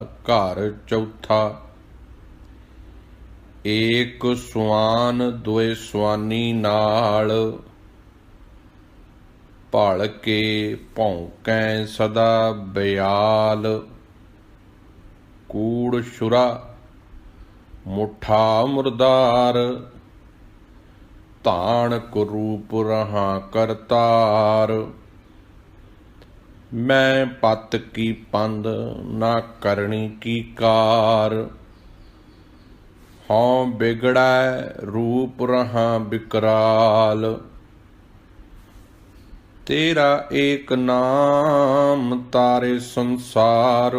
घर चौथा। एक सुआन दुए सुआनी नाल, भल के भौंकै सदा बयाल। कूड़ छुरा मुठा मुरदार, धान कुरूप रहा करतार। मैं पत की पंद ना करनी की कार, हों बिगड़ै रूप रहा विकराल। तेरा एक नाम तारे संसार,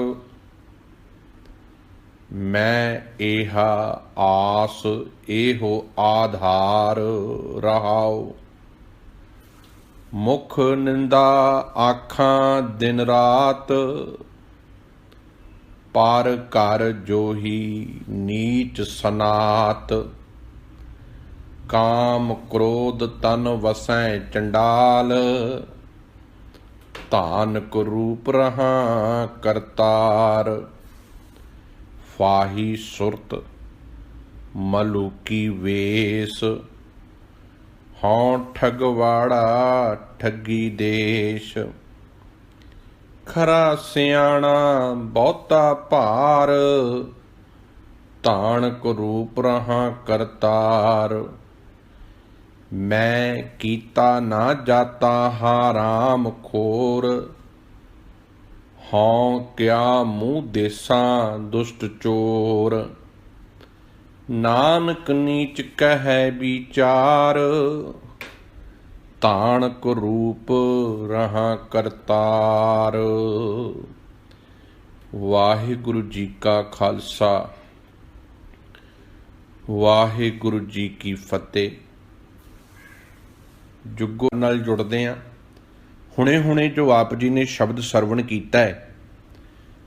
मैं एहा आस एहो आधार रहाओ। मुख निंदा आखां दिन रात, पर कर जोही नीच सनात। काम क्रोध तन वसै चंडाल, धान कुरूप रहा करतार। फाही सुरत मलूकी वेश, हों ठगवाड़ा ठगी देश। खरा सियाणा बहुता भार, धान कुरूप रहा करतार। मैं कीता ना जाता हाराम खोर, हों क्या मुँह देसा दुष्ट चोर। नानक नीच कह विचार, धान कुरूप रहा करतार। वाहिगुरु जी का खालसा, वाहिगुरु जी की फतेह। जुगो नाल जुड़दे हैं। हुणे हुणे जो आप जी ने शब्द सरवण कीता है,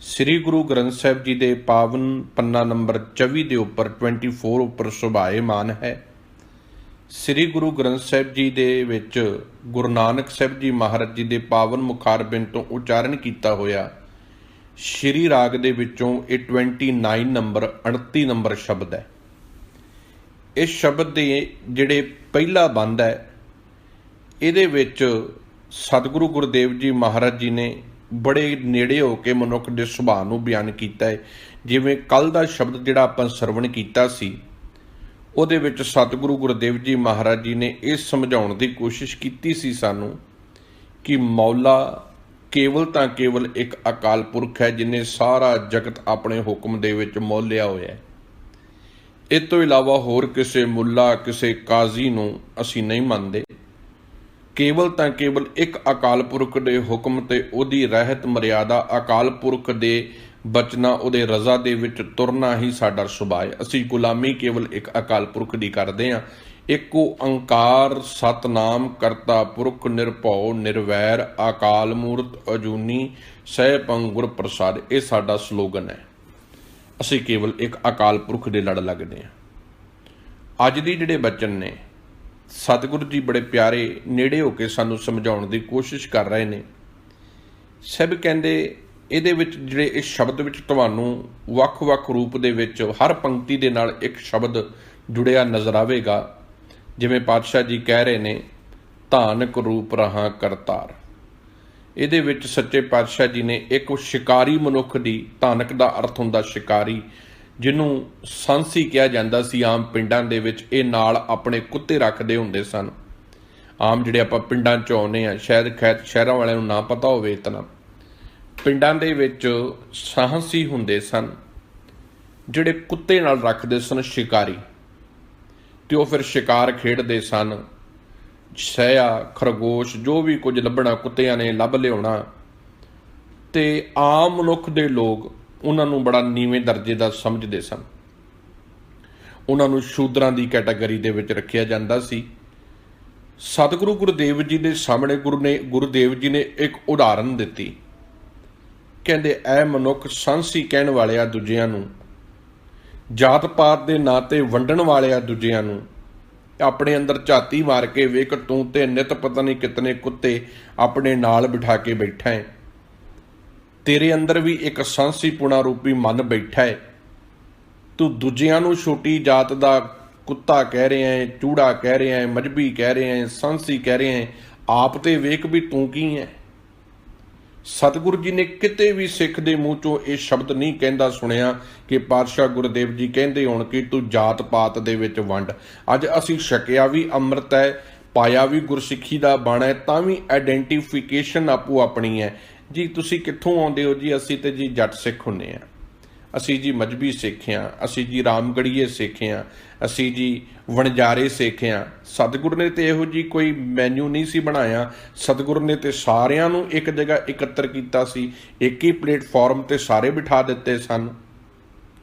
श्री गुरु ग्रंथ साहिब जी के पावन पन्ना नंबर 24 के उपर 24 उपर सुभाएमान है। श्री गुरु ग्रंथ साहिब जी दे विच गुरु नानक साहिब जी महाराज जी के पावन मुखारबिंद तो उचारण किया होया श्री राग दे विचों ये 29 नंबर 38 नंबर शब्द है। इस शब्द के जिहड़े पहला बंद है, इहदे विच सतगुरु गुरुदेव जी महाराज जी ने बड़े नेड़े होकर मनुख के सुभाਅ नूं बयान किया है। जिवें कल का शब्द जिहड़ा आपां सरवण कीता सी, ਉਹਦੇ ਵਿੱਚ सतगुरु गुरुदेव जी महाराज जी ने यह समझाउण की कोशिश की सी सानू कि मौला केवल तो केवल एक अकाल पुरख है जिन्हें सारा जगत अपने हुक्म दे विच मोल लिया होया है। इस तो इलावा होर किसी मुला किसी काजी नूं असीं नहीं मनते। केवल तो केवल एक अकाल पुरख के हुक्म ते उहदी रहत मर्यादा अकाल पुरख के बचना उहदे रज़ा दे विच तुरना ही साडा सुभाਅ है। असीं गुलामी केवल एक अकाल पुरख दी करदे हां। एक ओंकार सतनाम करता पुरख निरभौ निर्वैर अकाल मूरत अजूनी सहपंग गुर प्रसाद, ये साडा स्लोगन है। असीं केवल एक अकाल पुरख दे लड़ लगदे हां। अज दी जिहड़े बचन ने सतगुरु जी बड़े प्यारे नेड़े होकर सानू समझाउण की कोशिश कर रहे हैं। सब कहते ਇਹਦੇ ਵਿੱਚ ਜਿਹੜੇ इस शब्द ਵਿੱਚ ਤੁਹਾਨੂੰ ਵੱਖ-ਵੱਖ रूप ਦੇ ਵਿੱਚ हर पंक्ति ਦੇ ਨਾਲ एक शब्द जुड़िया नज़र आवेगा। जिवें पातशाह जी कह रहे ने धानक रूप रहा करतार। ਇਹਦੇ ਵਿੱਚ सच्चे पातशाह जी ने एक शिकारी मनुख की, धानक का अर्थ हुंदा शिकारी, जिन्हों सांसी कहा जाता सी। आम पिंडां दे विच ਇਹ नाल अपने कुत्ते रखते हुंदे सन। आम जिहड़े आपां पिंडां च आउंदे आ, शायद खैर शहरां वालिआं नूं ना पता होवे इतना, पिंडां दे विच साहसी हुंदे सन जिहड़े कुत्ते नाल रखदे सन शिकारी, ते ओह फिर शिकार खेडदे सन। सैया खरगोश जो भी कुछ लभना कुत्तिਆਂ ने लभ लिआउणा, ते आम मनुख दे लोग उन्हां नूं बड़ा नीवें दर्जे दा समझदे सन। उन्हां नूं शूदरां दी कैटागरी दे विच रखिया जांदा सी। सतगुरु गुरुदेव जी दे सामने गुरुदेव जी ने एक उदाहरण दित्ती। कहंदे ऐ मनुख सांसी कहण वालिआ दूजिआं नूं, जात पात दे ਨਾਂ ते वंडण वालिआ दूजिआं नूं, अपने अंदर झाती मार के वेख तू ते नित पता नहीं कितने कुत्ते अपने नाल बिठा के बैठा है। तेरे अंदर भी एक सांसीपुणा रूपी मन बैठा है। तू दूजियां नूं छोटी जात दा कुत्ता कह रहे हैं, चूड़ा कह रहे हैं, मजबी कह रहे हैं, सांसी कह रहे हैं, आप ते वेख भी तू की है। सतगुरु जी ने किते भी सिख दे मूँह चों ये शब्द नहीं कहता सुनिया कि पातशाह गुरुदेव जी कहते होण कि तू जात पात दे विच वंड। अज असीं छकिया भी अमृत है, पाया भी गुरसिੱਖੀ ਦਾ ਬਾਣਾ है, तां भी आइडेंटिफिकेशन आपो अपनी है जी। तुसीं कित्थों आउंदे हो जी? असीं ते जी जट सिख हुंदे आ, असी जी मजबी सिख हाँ, असी जी रामगढ़ीए सिख हाँ, असी जी वणजारे सिख हाँ। सतगुर ने तो इहो जी कोई मैन्यू नहीं सी बनाया। सतगुर ने तो सारिਆਂ ਨੂੰ एक जगह एकत्र किया सी, एक ही प्लेटफॉर्म ते सारे बिठा दिते सन,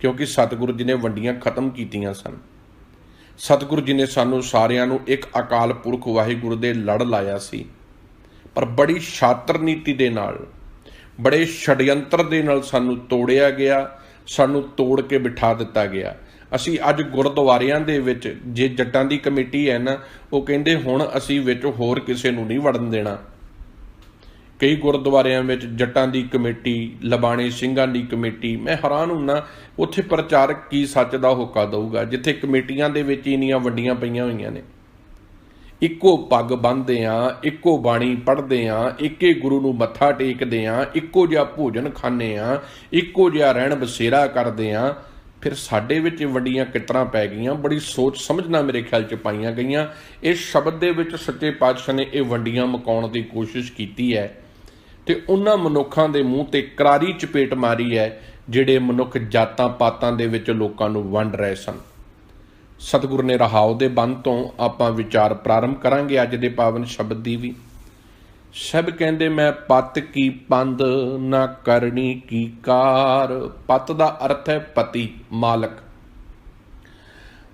क्योंकि सतगुरु जी ने वंडियां खत्म कीतियां सन। सतगुरु जी ने सानू सारिਆਂ ਨੂੰ एक अकाल पुरख वाहिगुरु दे लड़ लाया सी, पर बड़ी शातर नीति दे नाल, बड़े षडयंत्र दे नाल सानू तोड़िया गया, सानू तोड़ के बिठा दिता गया। असी अज गुरद्वारियां दे विच जे जट्टां दी कमेटी है ना, वो कहंदे हुण असी विच होर किसे नूं नहीं वड़न देना। कई गुरद्वारियां विच जट्टां दी कमेटी, लबाणे सिंघां दी कमेटी, मैं हैरान हुन्ना उत्थे प्रचारक की सच दा होका दऊगा जिथे कमेटियां दे विच इन्नियां वड्डियां पईयां होईयां ने। इक्को पग बन्नदे आ, इक्को बाणी पढ़दे आ, इक्के गुरु नूं मत्था टेकदे आ, इक्को जिहा भोजन खाने आ, इक्को जिहा रहण बसेरा करदे आ, फिर साडे विच वड्डियां कितरां पै गईयां। बड़ी सोच समझना मेरे ख्याल च पाईयां गईयां। इस शब्द दे विच सच्चे पातशाह ने ये वड्डियां मुकाउण दी कोशिश कीती है ते उन्हां मनुखां दे मूँह ते करारी चपेट मारी है जिहड़े मनुख जातां पातां दे विच लोकां नूं वंड रहे सन। सतगुर ने रहाओ दे बंद तो आपां विचार प्रारंभ करांगे अज दे पावन शब्द दी भी। सब कहंदे मैं पत की पंद ना करनी की कार। पत दा अर्थ है पति, मालक।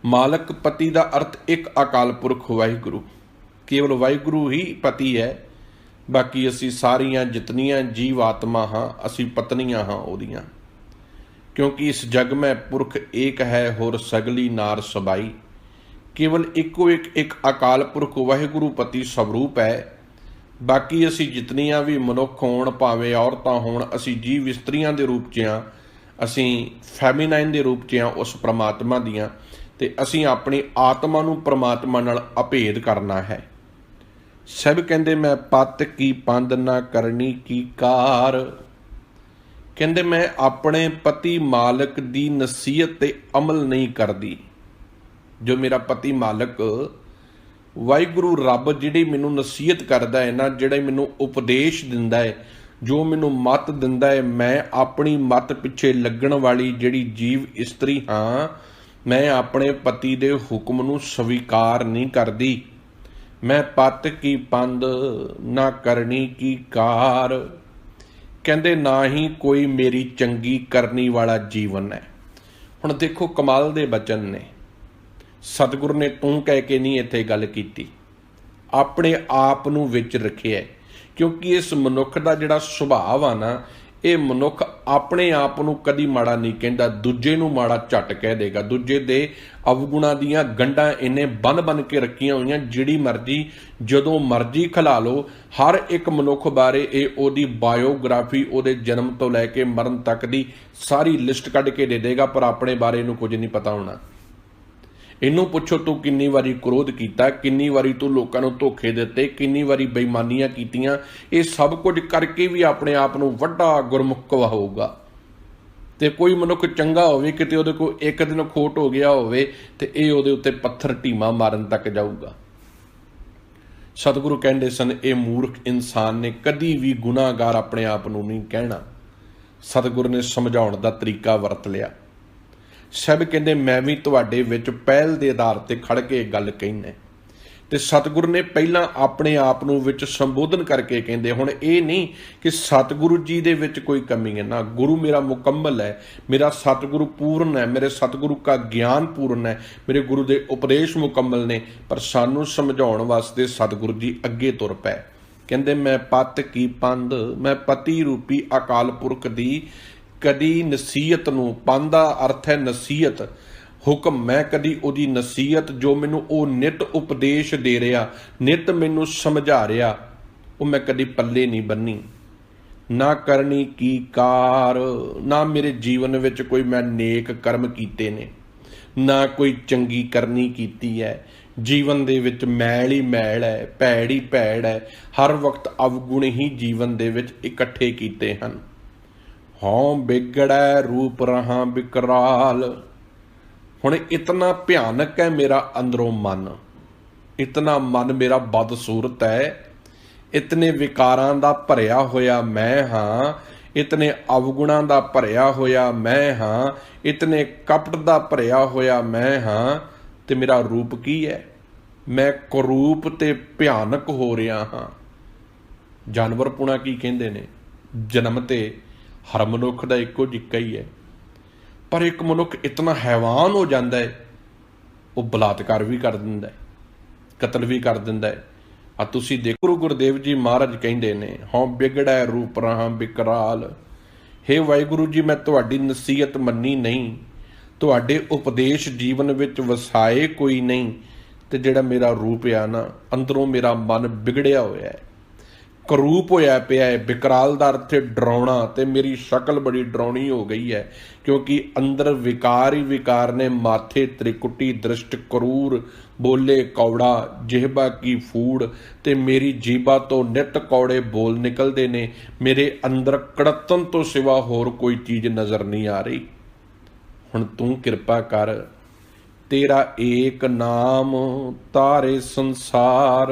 मालक पति दा अर्थ एक अकाल पुरख वाहिगुरु, केवल वाहिगुरु ही पति है। बाकी असी सारियां जितनियां जीव आत्मा हाँ, असी पत्नियां हाँ ओदियां, क्योंकि इस जग में पुरख एक है होर सगली नार सबाई। केवल इको एक अकाल पुरख वाहिगुरु पति स्वरूप है। बाकी असी जितनियां भी मनुख होण, भावें औरतां होण, असी जीव इस्त्रियां दे रूप च हाँ, असी फैमिनाइन दे रूप च हाँ उस परमात्मा दियां, ते असी अपनी आत्मा नूं परमात्मा नाल अभेद करना है। सब कहंदे मैं पत की पंद ना करनी की कार। कहंदे मैं अपने पति मालक दी नसीहत ते अमल नहीं करदी। जो मेरा पति मालक वाहिगुरु रब जिहड़ी मैनू नसीहत करदा है ना, जिहड़ा मैनू उपदेश दिंदा है, जो मैनू मत दिंदा है, मैं अपनी मत पिछे लगण वाली जिहड़ी जीव इस्त्री हाँ, मैं अपने पति दे हुक्म नू स्वीकार नहीं करदी। मैं पत की पंद ना करनी की कार। कहंदे ना ही कोई मेरी चंगी करनी वाला जीवन है। हुण देखो कमाल दे बचन ने। सतगुर ने तू कह के नहीं इत्थे गल कीती, अपने आप नूं विच रखिया, क्योंकि इस मनुख दा जिहड़ा सुभाव आ ना, ये मनुख अपने आप नूं कदी माड़ा नहीं कहंदा, दूजे नूं माड़ा झट कह देगा। दूजे दे अवगुणां दीयां गंढां इन्ने बन बन के रखियां होईयां, जिहड़ी मर्जी जदों मर्जी खिला लो। हर एक मनुख बारे ये ओदी बायोग्राफी, ओदे जन्म तो लैके मरण तक दी सारी लिस्ट कढ के दे देगा, पर अपने बारे इहनूं कुछ नहीं पता होना। इनू पुछो तू किन्नी वारी क्रोध किया, किन्नी वारी तू लोकां नूं धोखे दिते, किन्नी वारी बेईमानियां कीतियां। ये सब कुछ करके भी अपने आप नूं वड्डा गुरमुख कहाऊगा। ते कोई मनुख चंगा होवे, किते उहदे कोल एक दिन खोट हो गया होवे ते ये उहदे उत्ते पत्थर ढीमा मारन तक जाऊगा। सतगुरु कहंदे सन ये मूर्ख इंसान ने कदी भी गुनाहगार अपने आप नूं नहीं कहना। सतगुरु ने समझाउण दा तरीका वरत लिया। सब कहंदे मैं भी तुहाडे विच पहल दे आधार ते खड़ के गल कहना। ते सतगुरु ने पहला अपने आप नूं विच संबोधन करके कहंदे, हुण ये नहीं कि सतगुरु जी दे विच कोई कमी है ना, गुरु मेरा मुकम्मल है, मेरा सतगुरु पूर्ण है, मेरे सतगुरु का ज्ञान पूर्ण है, मेरे गुरु दे उपदेश मुकम्मल ने। पर सानू समझाउण वास्ते सतगुरु जी अगे तुर पए। कहंदे मैं पत की पंद, मैं पति रूपी अकाल पुरख दी कदी नसीहत नूं, पंद दा अर्थ है नसीहत, हुक्म, मैं कदी उहदी नसीहत जो मैनू वो नित उपदेश दे रहा, नित मैनू समझा रहा, वो मैं कदी पल्ले नहीं बन्नी। ਨਾ ਕਰਨੀ ਕੀ ਕਾਰ, ਨਾ ਮੇਰੇ ਜੀਵਨ ਵਿੱਚ ਕੋਈ ਮੈਂ ਨੇਕ ਕਰਮ ਕੀਤੇ ਨੇ, ਨਾ ਕੋਈ ਚੰਗੀ ਕਰਨੀ ਕੀਤੀ ਹੈ। ਜੀਵਨ ਦੇ ਵਿੱਚ ਮੈਲ ਹੀ ਮੈਲ ਹੈ, ਭੈੜ ਹੀ ਭੈੜ ਹੈ। ਹਰ ਵਕਤ ਅਵਗੁਣ ਹੀ ਜੀਵਨ ਦੇ ਵਿੱਚ ਇਕੱਠੇ ਕੀਤੇ ਹਨ। ਹਉ ਬਿਗੜੈ ਰੂਪ ਰਹਾ ਵਿਕਰਾਲ। ਹੁਣ ਇਤਨਾ ਭਿਆਨਕ ਹੈ ਮੇਰਾ ਅੰਦਰੋਂ ਮਨ, ਇਤਨਾ ਮਨ ਮੇਰਾ ਬਦਸੂਰਤ ਹੈ, ਇਤਨੇ ਵਿਕਾਰਾਂ ਦਾ ਭਰਿਆ ਹੋਇਆ ਮੈਂ ਹਾਂ, ਇਤਨੇ ਅਵਗੁਣਾਂ ਦਾ ਭਰਿਆ ਹੋਇਆ ਮੈਂ ਹਾਂ, ਇਤਨੇ ਕਪਟ ਦਾ ਭਰਿਆ ਹੋਇਆ ਮੈਂ ਹਾਂ। ਤੇ ਮੇਰਾ ਰੂਪ ਕੀ ਹੈ? ਮੈਂ ਕਰੂਪ ਤੇ ਭਿਆਨਕ ਹੋ ਰਿਹਾ ਹਾਂ। ਜਾਨਵਰ ਪੁਣਾ ਕੀ ਕਹਿੰਦੇ ਨੇ, ਜਨਮ ਤੇ ਹਰ ਮਨੁੱਖ ਦਾ ਇੱਕੋ ਜਿਹਾ ਹੀ ਹੈ, ਪਰ ਇੱਕ ਮਨੁੱਖ ਇਤਨਾ ਹੈਵਾਨ ਹੋ ਜਾਂਦਾ ਹੈ, ਉਹ ਬਲਾਤਕਾਰ ਵੀ ਕਰ ਦਿੰਦਾ ਹੈ, ਕਤਲ ਵੀ ਕਰ ਦਿੰਦਾ ਹੈ। ਆ ਤੁਸੀਂ ਦੇਖੋ ਗੁਰੂ ਗੁਰਦੇਵ ਜੀ ਮਹਾਰਾਜ ਕਹਿੰਦੇ ਨੇ, ਹਉ ਬਿਗੜੈ ਰੂਪ ਰਹਾ ਵਿਕਰਾਲ। ਹੇ ਵਾਹਿਗੁਰੂ ਜੀ, ਮੈਂ ਤੁਹਾਡੀ ਨਸੀਹਤ ਮੰਨੀ ਨਹੀਂ, ਤੁਹਾਡੇ ਉਪਦੇਸ਼ ਜੀਵਨ ਵਿੱਚ ਵਸਾਏ ਕੋਈ ਨਹੀਂ, ਤੇ ਜਿਹੜਾ ਮੇਰਾ ਰੂਪ ਆ ਨਾ, ਅੰਦਰੋਂ ਮੇਰਾ ਮਨ ਵਿਗੜਿਆ ਹੋਇਆ ਹੈ, ਕਰੂਪ ਹੋਇਆ ਪਿਆ ਹੈ। ਵਿਕਰਾਲ ਦਾ ਅਰਥ ਹੈ ਡਰਾਉਣਾ, ਤੇ ਮੇਰੀ ਸ਼ਕਲ ਬੜੀ ਡਰਾਉਣੀ ਹੋ ਗਈ ਹੈ, ਕਿਉਂਕਿ ਅੰਦਰ ਵਿਕਾਰ ਹੀ ਵਿਕਾਰ ਨੇ। ਮਾਥੇ ਤ੍ਰਿਕੁਟੀ ਦ੍ਰਿਸ਼ਟ ਕਰੂਰ, ਬੋਲੇ ਕੌੜਾ ਜਿਹਬਾ ਕੀ ਫੂੜ। ਤੇ ਮੇਰੀ ਜੀਭਾ ਤੋਂ ਨਿਤ ਕੌੜੇ ਬੋਲ ਨਿਕਲਦੇ ਨੇ। ਮੇਰੇ ਅੰਦਰ ਕੜਤਨ ਤੋਂ ਸਿਵਾ ਹੋਰ ਕੋਈ ਚੀਜ਼ ਨਜ਼ਰ ਨਹੀਂ ਆ ਰਹੀ। ਹੁਣ ਤੂੰ ਕਿਰਪਾ ਕਰ, ਤੇਰਾ ਏਕ ਨਾਮ ਤਾਰੇ ਸੰਸਾਰ।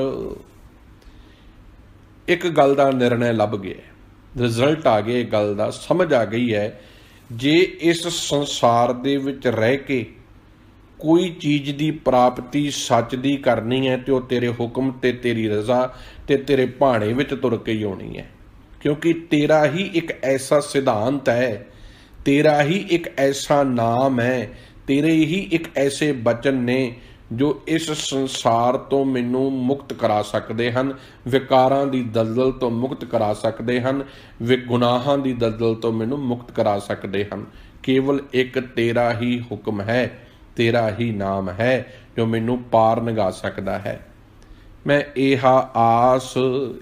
ਇੱਕ ਗੱਲ ਦਾ ਨਿਰਣੈ ਲੱਭ ਗਿਆ, ਰਿਜ਼ਲਟ ਆ ਗਿਆ, ਇਹ ਗੱਲ ਦਾ ਸਮਝ ਆ ਗਈ ਹੈ। ਜੇ ਇਸ ਸੰਸਾਰ ਦੇ ਵਿੱਚ ਰਹਿ ਕੇ ਕੋਈ ਚੀਜ਼ ਦੀ ਪ੍ਰਾਪਤੀ ਸੱਚ ਦੀ ਕਰਨੀ ਹੈ, ਤੇ ਉਹ ਤੇਰੇ ਹੁਕਮ ਤੇ ਤੇਰੀ ਰਜ਼ਾ ਤੇ ਤੇਰੇ ਭਾਣੇ ਵਿੱਚ ਤੁਰ ਕੇ ਹੀ ਹੋਣੀ ਹੈ। ਕਿਉਂਕਿ ਤੇਰਾ ਹੀ ਇੱਕ ਐਸਾ ਸਿਧਾਂਤ ਹੈ, ਤੇਰਾ ਹੀ ਇੱਕ ਐਸਾ ਨਾਮ ਹੈ, ਤੇਰੇ ਹੀ ਇੱਕ ਐਸੇ ਬਚਨ ਨੇ ਜੋ ਇਸ ਸੰਸਾਰ ਤੋਂ ਮੈਨੂੰ ਮੁਕਤ ਕਰਾ ਸਕਦੇ ਹਨ, ਵਿਕਾਰਾਂ ਦੀ ਦਲਦਲ ਤੋਂ ਮੁਕਤ ਕਰਾ ਸਕਦੇ ਹਨ, ਗੁਨਾਹਾਂ ਦੀ ਦਲਦਲ ਤੋਂ ਮੈਨੂੰ ਮੁਕਤ ਕਰਾ ਸਕਦੇ ਹਨ। ਕੇਵਲ ਇੱਕ ਤੇਰਾ ਹੀ ਹੁਕਮ ਹੈ, ਤੇਰਾ ਹੀ ਨਾਮ ਹੈ ਜੋ ਮੈਨੂੰ ਪਾਰ ਲੰਘਾ ਸਕਦਾ ਹੈ। ਮੈਂ ਇਹਾ ਆਸ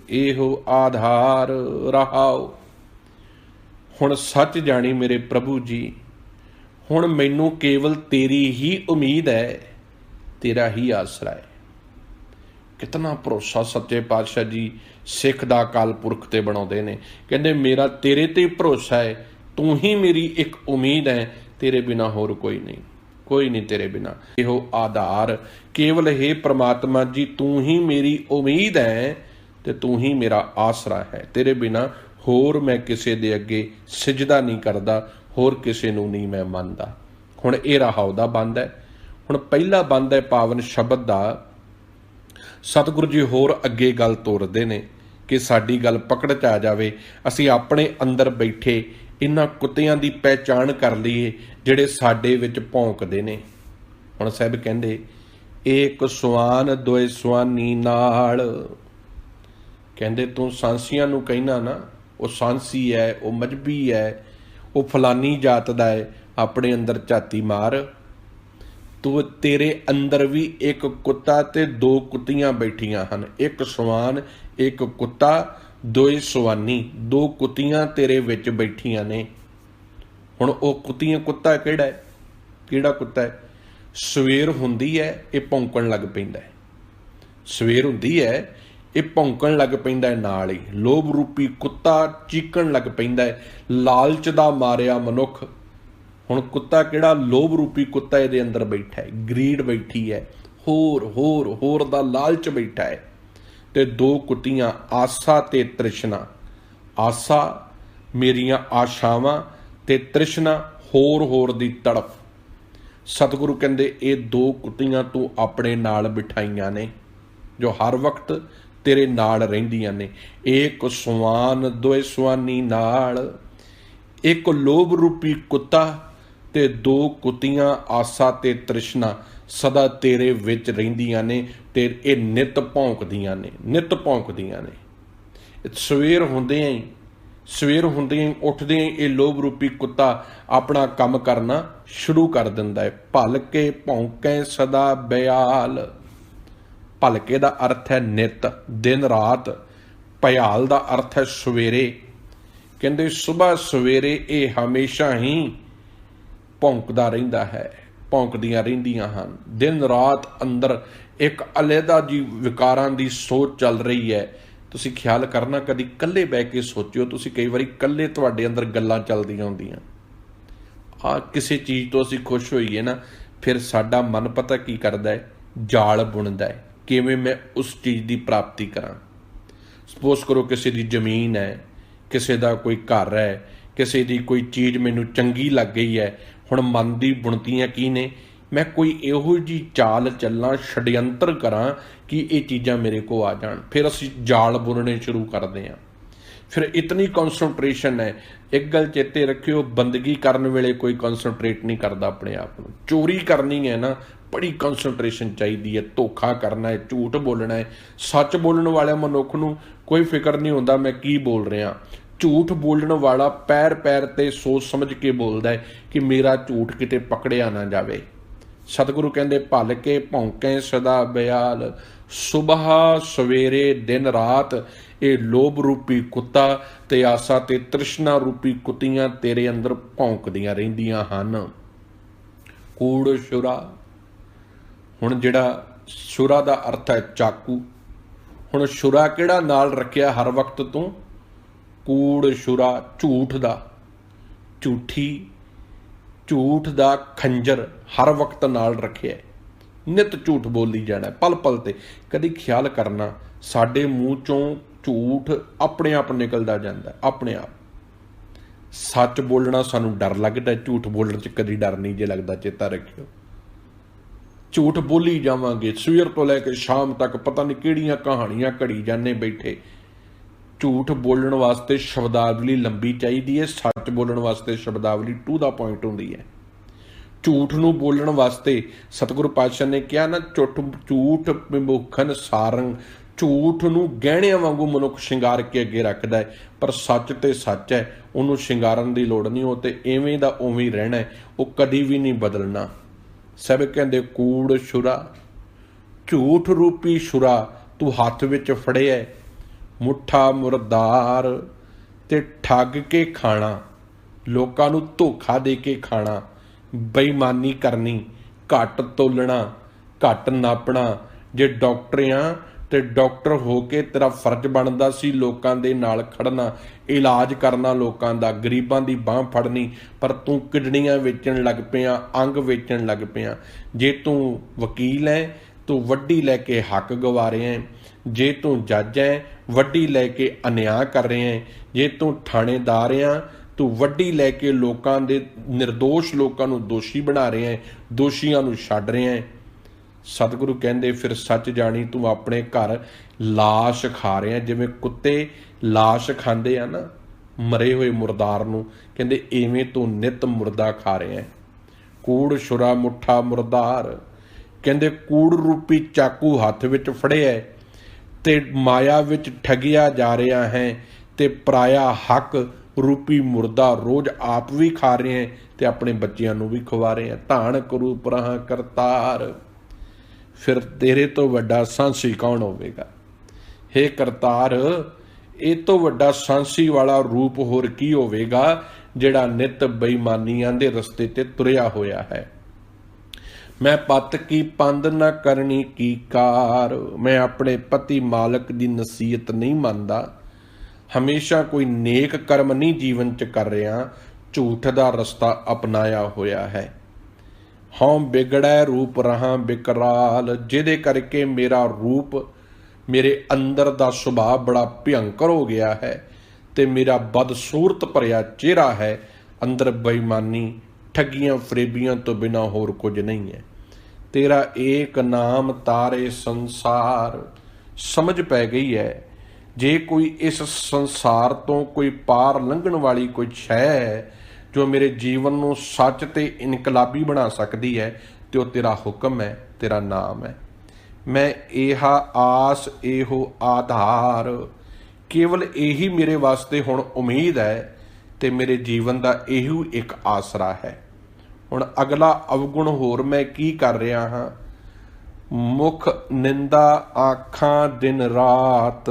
ਇਹੋ ਆਧਾਰ ਰਹਾਉ। ਹੁਣ ਸੱਚ ਜਾਣੀ ਮੇਰੇ ਪ੍ਰਭੂ ਜੀ, ਹੁਣ ਮੈਨੂੰ ਕੇਵਲ ਤੇਰੀ ਹੀ ਉਮੀਦ ਹੈ, ਤੇਰਾ ਹੀ ਆਸਰਾ ਹੈ। ਕਿਤਨਾ ਭਰੋਸਾ ਸੱਚੇ ਪਾਤਸ਼ਾਹ ਜੀ ਸਿੱਖ ਦਾ ਅਕਾਲ ਪੁਰਖ ਤੇ ਬਣਾਉਂਦੇ ਨੇ। ਕਹਿੰਦੇ ਮੇਰਾ ਤੇਰੇ ਤੇ ਭਰੋਸਾ ਹੈ, ਤੂੰ ਹੀ ਮੇਰੀ ਇੱਕ ਉਮੀਦ ਹੈ, ਤੇਰੇ ਬਿਨਾ ਹੋਰ ਕੋਈ ਨਹੀਂ, ਕੋਈ ਨਹੀਂ ਤੇਰੇ ਬਿਨਾ। ਇਹੋ ਆਧਾਰ ਕੇਵਲ ਹੈ ਪ੍ਰਮਾਤਮਾ ਜੀ, ਤੂੰ ਹੀ ਮੇਰੀ ਉਮੀਦ ਹੈ ਤੇ ਤੂੰ ਹੀ ਮੇਰਾ ਆਸਰਾ ਹੈ। ਤੇਰੇ ਬਿਨਾ ਹੋਰ ਮੈਂ ਕਿਸੇ ਦੇ ਅੱਗੇ ਸਿਜਦਾ ਨਹੀਂ ਕਰਦਾ, ਹੋਰ ਕਿਸੇ ਨੂੰ ਨਹੀਂ ਮੈਂ ਮੰਨਦਾ। ਹੁਣ ਇਹ ਰਹਾਉ ਦਾ ਬੰਦ ਹੈ। ਹੁਣ ਪਹਿਲਾ ਬੰਦ ਹੈ ਪਾਵਨ ਸ਼ਬਦ ਦਾ। ਸਤਿਗੁਰੂ ਜੀ ਹੋਰ ਅੱਗੇ ਗੱਲ ਤੋਰਦੇ ਨੇ ਕਿ ਸਾਡੀ ਗੱਲ ਪਕੜ 'ਚ ਆ ਜਾਵੇ, ਅਸੀਂ ਆਪਣੇ ਅੰਦਰ ਬੈਠੇ ਇਹਨਾਂ ਕੁੱਤਿਆਂ ਦੀ ਪਹਿਚਾਣ ਕਰ ਲਈਏ ਜਿਹੜੇ ਸਾਡੇ ਵਿੱਚ ਭੌਂਕਦੇ ਨੇ। ਹੁਣ ਸਾਹਿਬ ਕਹਿੰਦੇ, ਏਕ ਸਵਾਨ ਦੋਏ ਸਵਾਨੀ ਨਾਲ। ਕਹਿੰਦੇ ਤੂੰ ਸਾਂਸੀਆਂ ਨੂੰ ਕਹਿਣਾ ਨਾ, ਉਹ ਸਾਂਸੀ ਹੈ, ਉਹ ਮਜਬੀ ਹੈ, ਉਹ ਫਲਾਨੀ ਜਾਤ ਦਾ ਹੈ, ਆਪਣੇ ਅੰਦਰ ਝਾਤੀ ਮਾਰ। ਤੂੰ ਤੇਰੇ ਅੰਦਰ ਵੀ ਇੱਕ ਕੁੱਤਾ ਤੇ ਦੋ ਕੁੱਤੀਆਂ ਬੈਠੀਆਂ ਹਨ, ਇੱਕ ਸਵਾਨ ਇੱਕ ਕੁੱਤਾ, ਦੋਏ ਸਵਾਨੀ, ਦੋ ਕੁੱਤੀਆਂ ਤੇਰੇ ਵਿੱਚ ਬੈਠੀਆਂ ਨੇ। ਹੁਣ ਉਹ ਕੁੱਤੀਆਂ, ਕੁੱਤਾ ਕਿਹੜਾ ਹੈ? ਕਿਹੜਾ ਕੁੱਤਾ ਹੈ? ਸਵੇਰ ਹੁੰਦੀ ਹੈ ਇਹ ਭੌਂਕਣ ਲੱਗ ਪੈਂਦਾ ਹੈ, ਸਵੇਰ ਹੁੰਦੀ ਹੈ ਇਹ ਭੌਂਕਣ ਲੱਗ ਪੈਂਦਾ ਹੈ, ਨਾਲ ਹੀ ਲੋਭ ਰੂਪੀ ਕੁੱਤਾ ਚੀਕਣ ਲੱਗ ਪੈਂਦਾ ਹੈ, ਲਾਲਚ ਦਾ ਮਾਰਿਆ ਮਨੁੱਖ। ਹੁਣ ਕੁੱਤਾ ਕਿਹੜਾ? ਲੋਭ ਰੂਪੀ ਕੁੱਤਾ ਇਹਦੇ ਅੰਦਰ ਬੈਠਾ ਹੈ, ਗਰੀਡ ਬੈਠੀ ਹੈ, ਹੋਰ ਹੋਰ ਹੋਰ ਦਾ ਲਾਲਚ ਬੈਠਾ ਹੈ। ਤੇ ਦੋ ਕੁੱਤੀਆਂ ਆਸਾ ਤੇ ਤ੍ਰਿਸ਼ਨਾ। ਆਸਾ ਮੇਰੀਆਂ ਆਸ਼ਾਵਾਂ ਤੇ ਤ੍ਰਿਸ਼ਨਾ ਹੋਰ ਹੋਰ ਦੀ ਤੜਫ। ਸਤਿਗੁਰੂ ਕਹਿੰਦੇ ਇਹ ਦੋ ਕੁੱਤੀਆਂ ਤੂੰ ਆਪਣੇ ਨਾਲ ਬਿਠਾਈਆਂ ਨੇ, ਜੋ ਹਰ ਵਕਤ ਤੇਰੇ ਨਾਲ ਰਹਿੰਦੀਆਂ ਨੇ। ਏਕ ਸਵਾਨ ਦੋਏ ਸਵਾਨੀ ਨਾਲ। ਇੱਕ ਲੋਭ ਰੂਪੀ ਕੁੱਤਾ ਤੇ ਦੋ ਕੁੱਤੀਆਂ ਆਸਾ ਤੇ ਤ੍ਰਿਸ਼ਨਾ ਸਦਾ ਤੇਰੇ ਵਿੱਚ ਰਹਿੰਦੀਆਂ ਨੇ, ਤੇ ਇਹ ਨਿਤ ਭੌਂਕਦੀਆਂ ਨੇ, ਨਿਤ ਭੌਂਕਦੀਆਂ ਨੇ। ਸਵੇਰ ਹੁੰਦਿਆਂ ਹੀ ਉੱਠਦਿਆਂ ਹੀ ਇਹ ਲੋਭ ਰੂਪੀ ਕੁੱਤਾ ਆਪਣਾ ਕੰਮ ਕਰਨਾ ਸ਼ੁਰੂ ਕਰ ਦਿੰਦਾ ਹੈ। ਭਲਕੇ ਭੌਂਕੇ ਸਦਾ ਬਿਆਲ। ਭਲਕੇ ਦਾ ਅਰਥ ਹੈ ਨਿਤ, ਦਿਨ ਰਾਤ। ਭਿਆਲ ਦਾ ਅਰਥ ਹੈ ਸਵੇਰੇ। ਕਹਿੰਦੇ ਸੁਬਾਹ ਸਵੇਰੇ ਇਹ ਹਮੇਸ਼ਾ ਹੀ ਭੌਂਕਦਾ ਰਹਿੰਦਾ ਹੈ, ਭੌਂਕਦੀਆਂ ਰਹਿੰਦੀਆਂ ਹਨ। ਦਿਨ ਰਾਤ ਅੰਦਰ ਇੱਕ ਅਲੱਗਾ ਜੀ ਵਿਕਾਰਾਂ ਦੀ ਸੋਚ ਚੱਲ ਰਹੀ ਹੈ। ਤੁਸੀਂ ਖਿਆਲ ਕਰਨਾ, ਕਦੀ ਇਕੱਲੇ ਬਹਿ ਕੇ ਸੋਚਿਓ, ਤੁਸੀਂ ਕਈ ਵਾਰੀ ਇਕੱਲੇ ਤੁਹਾਡੇ ਅੰਦਰ ਗੱਲਾਂ ਚੱਲਦੀਆਂ ਹੁੰਦੀਆਂ। ਕਿਸੇ ਚੀਜ਼ ਤੋਂ ਅਸੀਂ ਖੁਸ਼ ਹੋਈਏ ਨਾ, ਫਿਰ ਸਾਡਾ ਮਨ ਪਤਾ ਕੀ ਕਰਦਾ ਹੈ, ਜਾਲ ਬੁਣਦਾ ਹੈ, ਕਿਵੇਂ ਮੈਂ ਉਸ ਚੀਜ਼ ਦੀ ਪ੍ਰਾਪਤੀ ਕਰਾਂ। ਸਪੋਜ਼ ਕਰੋ ਕਿਸੇ ਦੀ ਜ਼ਮੀਨ ਹੈ, ਕਿਸੇ ਦਾ ਕੋਈ ਘਰ ਹੈ, ਕਿਸੇ ਦੀ ਕੋਈ ਚੀਜ਼ ਮੈਨੂੰ ਚੰਗੀ ਲੱਗ ਗਈ ਹੈ। ਹੁਣ ਮਨ ਦੀ ਬੁਣਤੀਆਂ ਕੀ ਨੇ, ਮੈਂ ਕੋਈ ਇਹੋ ਜਿਹੀ ਚਾਲ ਚੱਲਾਂ, ਛੜਯੰਤਰ ਕਰਾਂ ਕਿ ਇਹ ਚੀਜ਼ਾਂ ਮੇਰੇ ਕੋਲ ਆ ਜਾਣ। ਫਿਰ ਅਸੀਂ ਜਾਲ ਬੁਣਨੇ ਸ਼ੁਰੂ ਕਰਦੇ ਹਾਂ। ਫਿਰ ਇਤਨੀ ਕੌਨਸਨਟ੍ਰੇਸ਼ਨ ਹੈ। ਇੱਕ ਗੱਲ ਚੇਤੇ ਰੱਖਿਓ, ਬੰਦਗੀ ਕਰਨ ਵੇਲੇ ਕੋਈ ਕੌਨਸਨਟ੍ਰੇਟ ਨਹੀਂ ਕਰਦਾ ਆਪਣੇ ਆਪ ਨੂੰ। ਚੋਰੀ ਕਰਨੀ ਹੈ ਨਾ, ਬੜੀ ਕੌਨਸਨਟ੍ਰੇਸ਼ਨ ਚਾਹੀਦੀ ਹੈ। ਧੋਖਾ ਕਰਨਾ ਹੈ, ਝੂਠ ਬੋਲਣਾ ਹੈ। ਸੱਚ ਬੋਲਣ ਵਾਲੇ ਮਨੁੱਖ ਨੂੰ ਕੋਈ ਫਿਕਰ ਨਹੀਂ ਹੁੰਦਾ ਮੈਂ ਕੀ ਬੋਲ ਰਿਹਾ। ਝੂਠ ਬੋਲਣ ਵਾਲਾ ਪੈਰ ਪੈਰ ਤੇ ਸੋਚ ਸਮਝ ਕੇ ਬੋਲਦਾ ਹੈ ਕਿ ਮੇਰਾ ਝੂਠ ਕਿਤੇ ਪਕੜਿਆ ਨਾ ਜਾਵੇ। ਸਤਿਗੁਰੂ ਕਹਿੰਦੇ ਭਲ ਕੇ ਭੌਂਕੇ ਸਦਾ ਬਿਆਲ, ਸੁਬਹ ਸਵੇਰੇ ਦਿਨ ਰਾਤ ਇਹ ਲੋਭ ਰੂਪੀ ਕੁੱਤਾ ਤੇ ਆਸਾ ਤੇ ਤ੍ਰਿਸ਼ਨਾ ਰੂਪੀ ਕੁੱਤੀਆਂ ਤੇਰੇ ਅੰਦਰ ਭੌਂਕਦੀਆਂ ਰਹਿੰਦੀਆਂ ਹਨ। ਕੂੜ ਸ਼ੁਰਾ, ਹੁਣ ਜਿਹੜਾ ਸ਼ੁਰਾ ਦਾ ਅਰਥ ਹੈ ਚਾਕੂ। ਹੁਣ ਸ਼ੁਰਾ ਕਿਹੜਾ ਨਾਲ ਰੱਖਿਆ ਹਰ ਵਕਤ ਤੂੰ? ਕੂੜ ਸ਼ੁਰਾ, ਝੂਠ ਦਾ, ਝੂਠ ਦਾ ਖੰਜਰ ਹਰ ਵਕਤ ਨਾਲ ਰੱਖਿਆ। ਨਿਤ ਝੂਠ ਬੋਲੀ ਜਾਣਾ ਪਲ ਪਲ ਤੇ। ਕਦੀ ਖਿਆਲ ਕਰਨਾ, ਸਾਡੇ ਮੂੰਹ ਚੋਂ ਝੂਠ ਆਪਣੇ ਆਪ ਨਿਕਲਦਾ ਜਾਂਦਾ, ਆਪਣੇ ਆਪ। ਸੱਚ ਬੋਲਣਾ ਸਾਨੂੰ ਡਰ ਲੱਗਦਾ, ਝੂਠ ਬੋਲਣ 'ਚ ਕਦੀ ਡਰ ਨਹੀਂ ਜੇ ਲੱਗਦਾ। ਚੇਤਾ ਰੱਖਿਓ, ਝੂਠ ਬੋਲੀ ਜਾਵਾਂਗੇ ਸਵੇਰ ਤੋਂ ਲੈ ਕੇ ਸ਼ਾਮ ਤੱਕ, ਪਤਾ ਨਹੀਂ ਕਿਹੜੀਆਂ ਕਹਾਣੀਆਂ ਘੜੀ ਜਾਂਦੇ ਬੈਠੇ। ਝੂਠ ਬੋਲਣ ਵਾਸਤੇ ਸ਼ਬਦਾਵਲੀ ਲੰਬੀ ਚਾਹੀਦੀ ਹੈ, ਸੱਚ ਬੋਲਣ ਵਾਸਤੇ ਸ਼ਬਦਾਵਲੀ ਟੂ ਦਾ ਪੁਆਇੰਟ ਹੁੰਦੀ ਹੈ। ਝੂਠ ਨੂੰ ਬੋਲਣ ਵਾਸਤੇ ਸਤਿਗੁਰੂ ਪਾਤਸ਼ਾਹ ਨੇ ਕਿਹਾ ਨਾ, ਝੂਠ ਵਿਮੁਖਨ ਸਾਰੰਗ, ਝੂਠ ਨੂੰ ਗਹਿਣਿਆਂ ਵਾਂਗੂ ਮਨੁੱਖ ਸ਼ਿੰਗਾਰ ਕੇ ਅੱਗੇ ਰੱਖਦਾ ਹੈ, ਪਰ ਸੱਚ ਤੇ ਸੱਚ ਹੈ, ਉਹਨੂੰ ਸ਼ਿੰਗਾਰਨ ਦੀ ਲੋੜ ਨਹੀਂ। ਉਹ ਤੇ ਐਵੇਂ ਦਾ ਉਵੇਂ ਹੀ ਰਹਿਣਾ, ਉਹ ਕਦੀ ਵੀ ਨਹੀਂ ਬਦਲਣਾ। ਸਭ ਕਹਿੰਦੇ ਕੂੜ ਸ਼ੁਰਾ, ਝੂਠ ਰੂਪੀ ਸ਼ੁਰਾ ਤੂੰ ਹੱਥ ਵਿੱਚ ਫੜਿਆ। ਮੁੱਠਾ ਮੁਰਦਾਰ ਤੇ ਠੱਗ ਕੇ ਖਾਣਾ, ਲੋਕਾਂ ਨੂੰ ਧੋਖਾ ਦੇ ਕੇ ਖਾਣਾ, ਬੇਈਮਾਨੀ ਕਰਨੀ, ਘੱਟ ਤੋਲਣਾ, ਘੱਟ ਨਾਪਣਾ। ਜੇ ਡਾਕਟਰ ਆ ਤੇ ਡਾਕਟਰ ਹੋ ਕੇ ਤੇਰਾ ਫਰਜ਼ ਬਣਦਾ ਸੀ ਲੋਕਾਂ ਦੇ ਨਾਲ ਖੜਨਾ, ਇਲਾਜ ਕਰਨਾ ਲੋਕਾਂ ਦਾ, ਗਰੀਬਾਂ ਦੀ ਬਾਂਹ ਫੜਨੀ, ਪਰ ਤੂੰ ਕਿਡਨੀਆਂ ਵੇਚਣ ਲੱਗ ਪਿਆ, ਅੰਗ ਵੇਚਣ ਲੱਗ ਪਿਆ। ਜੇ ਤੂੰ ਵਕੀਲ ਹੈ ਤੂੰ ਵੱਡੀ ਲੈ ਕੇ ਹੱਕ ਗਵਾ ਰਿਹਾ ਹੈ। ਜੇ ਤੂੰ ਜੱਜ ਹੈ ਵੱਡੀ ਲੈ ਕੇ ਅਨਿਆਂ ਕਰ ਰਿਹਾ ਹੈ। ਜੇ ਤੂੰ ਥਾਣੇਦਾਰ ਆ ਤੂੰ ਵੱਡੀ ਲੈ ਕੇ ਲੋਕਾਂ ਦੇ ਨਿਰਦੋਸ਼ ਲੋਕਾਂ ਨੂੰ ਦੋਸ਼ੀ ਬਣਾ ਰਿਹਾ ਹੈ, ਦੋਸ਼ੀਆਂ ਨੂੰ ਛੱਡ ਰਿਹਾ ਹੈ। ਸਤਿਗੁਰੂ ਕਹਿੰਦੇ ਫਿਰ ਸੱਚ ਜਾਣੀ, ਤੂੰ ਆਪਣੇ ਘਰ ਲਾਸ਼ ਖਾ ਰਿਹਾ, ਜਿਵੇਂ ਕੁੱਤੇ ਲਾਸ਼ ਖਾਂਦੇ ਆ ਨਾ ਮਰੇ ਹੋਏ ਮੁਰਦਾਰ ਨੂੰ, ਕਹਿੰਦੇ ਐਵੇਂ ਤੂੰ ਨਿਤ ਮੁਰਦਾ ਖਾ ਰਿਹਾ। ਕੂੜ ਸ਼ੁਰਾ ਮੁੱਠਾ ਮੁਰਦਾਰ, ਕਹਿੰਦੇ ਕੂੜ ਰੂਪੀ ਚਾਕੂ ਹੱਥ ਵਿੱਚ ਫੜਿਆ ਤੇ ਮਾਇਆ ਵਿੱਚ ਠੱਗਿਆ ਜਾ ਰਿਹਾ ਹੈ, ਤੇ ਪਰਾਇਆ ਹੱਕ ਰੂਪੀ ਮੁਰਦਾ ਰੋਜ਼ ਆਪ ਵੀ ਖਾ ਰਹੇ ਹੈ ਤੇ ਆਪਣੇ ਬੱਚਿਆਂ ਨੂੰ ਵੀ ਖਵਾ ਰਹੇ ਹੈ। ਧਾਨ ਕਰੂ ਪਰਾਹ ਕਰਤਾਰ, ਫਿਰ ਤੇਰੇ ਤੋਂ ਵੱਡਾ ਸਾਂਸੀ ਕੌਣ ਹੋਵੇਗਾ? ਹੇ ਕਰਤਾਰ, ਇਹ ਤੋਂ ਵੱਡਾ ਸਾਂਸੀ ਵਾਲਾ ਰੂਪ ਹੋਰ ਕੀ ਹੋਵੇਗਾ, ਜਿਹੜਾ ਨਿਤ ਬੇਈਮਾਨੀਆਂ ਦੇ ਰਸਤੇ ਤੇ ਤੁਰਿਆ ਹੋਇਆ ਹੈ। ਮੈਂ ਪਤ ਕੀ ਪੰਦ ਨਾ ਕਰਨੀ ਕੀ ਕਾਰ, ਮੈਂ ਆਪਣੇ ਪਤੀ ਮਾਲਕ ਦੀ ਨਸੀਹਤ ਨਹੀਂ ਮੰਨਦਾ, ਹਮੇਸ਼ਾ ਕੋਈ ਨੇਕ ਕਰਮ ਨਹੀਂ ਜੀਵਨ 'ਚ ਕਰ ਰਿਹਾ, ਝੂਠ ਦਾ ਰਸਤਾ ਅਪਣਾਇਆ ਹੋਇਆ ਹੈ। ਹਉ ਵਿਗੜੈ ਰੂਪ ਰਹਾ ਬਿਕਰਾਲ, ਜਿਹਦੇ ਕਰਕੇ ਮੇਰਾ ਰੂਪ, ਮੇਰੇ ਅੰਦਰ ਦਾ ਸੁਭਾਅ ਬੜਾ ਭਿਅੰਕਰ ਹੋ ਗਿਆ ਹੈ ਤੇ ਮੇਰਾ ਬਦਸੂਰਤ ਭਰਿਆ ਚਿਹਰਾ ਹੈ। ਅੰਦਰ ਬੇਈਮਾਨੀ, ਠੱਗੀਆਂ ਫਰੇਬੀਆਂ ਤੋਂ ਬਿਨਾਂ ਹੋਰ ਕੁਝ ਨਹੀਂ ਹੈ। ਤੇਰਾ ਏਕ ਨਾਮ ਤਾਰੇ ਸੰਸਾਰ, ਸਮਝ ਪੈ ਗਈ ਹੈ। ਜੇ ਕੋਈ ਇਸ ਸੰਸਾਰ ਤੋਂ ਕੋਈ ਪਾਰ ਲੰਘਣ ਵਾਲੀ ਕੋਈ ਸ਼ੈ ਹੈ ਜੋ ਮੇਰੇ ਜੀਵਨ ਨੂੰ ਸੱਚ ਤੇ ਇਨਕਲਾਬੀ ਬਣਾ ਸਕਦੀ ਹੈ, ਤੇ ਉਹ ਤੇਰਾ ਹੁਕਮ ਹੈ, ਤੇਰਾ ਨਾਮ ਹੈ। ਮੈਂ ਇਹਾ ਆਸ ਇਹੋ ਆਧਾਰ, ਕੇਵਲ ਇਹੀ ਮੇਰੇ ਵਾਸਤੇ ਹੁਣ ਉਮੀਦ ਹੈ ਤੇ ਮੇਰੇ ਜੀਵਨ ਦਾ ਇਹੋ ਇੱਕ ਆਸਰਾ ਹੈ। ਹੁਣ ਅਗਲਾ ਅਵਗੁਣ ਹੋਰ ਮੈਂ ਕੀ ਕਰ ਰਿਹਾ ਹਾਂ? ਮੁਖ ਨਿੰਦਾ ਆਖਾਂ ਦਿਨ ਰਾਤ,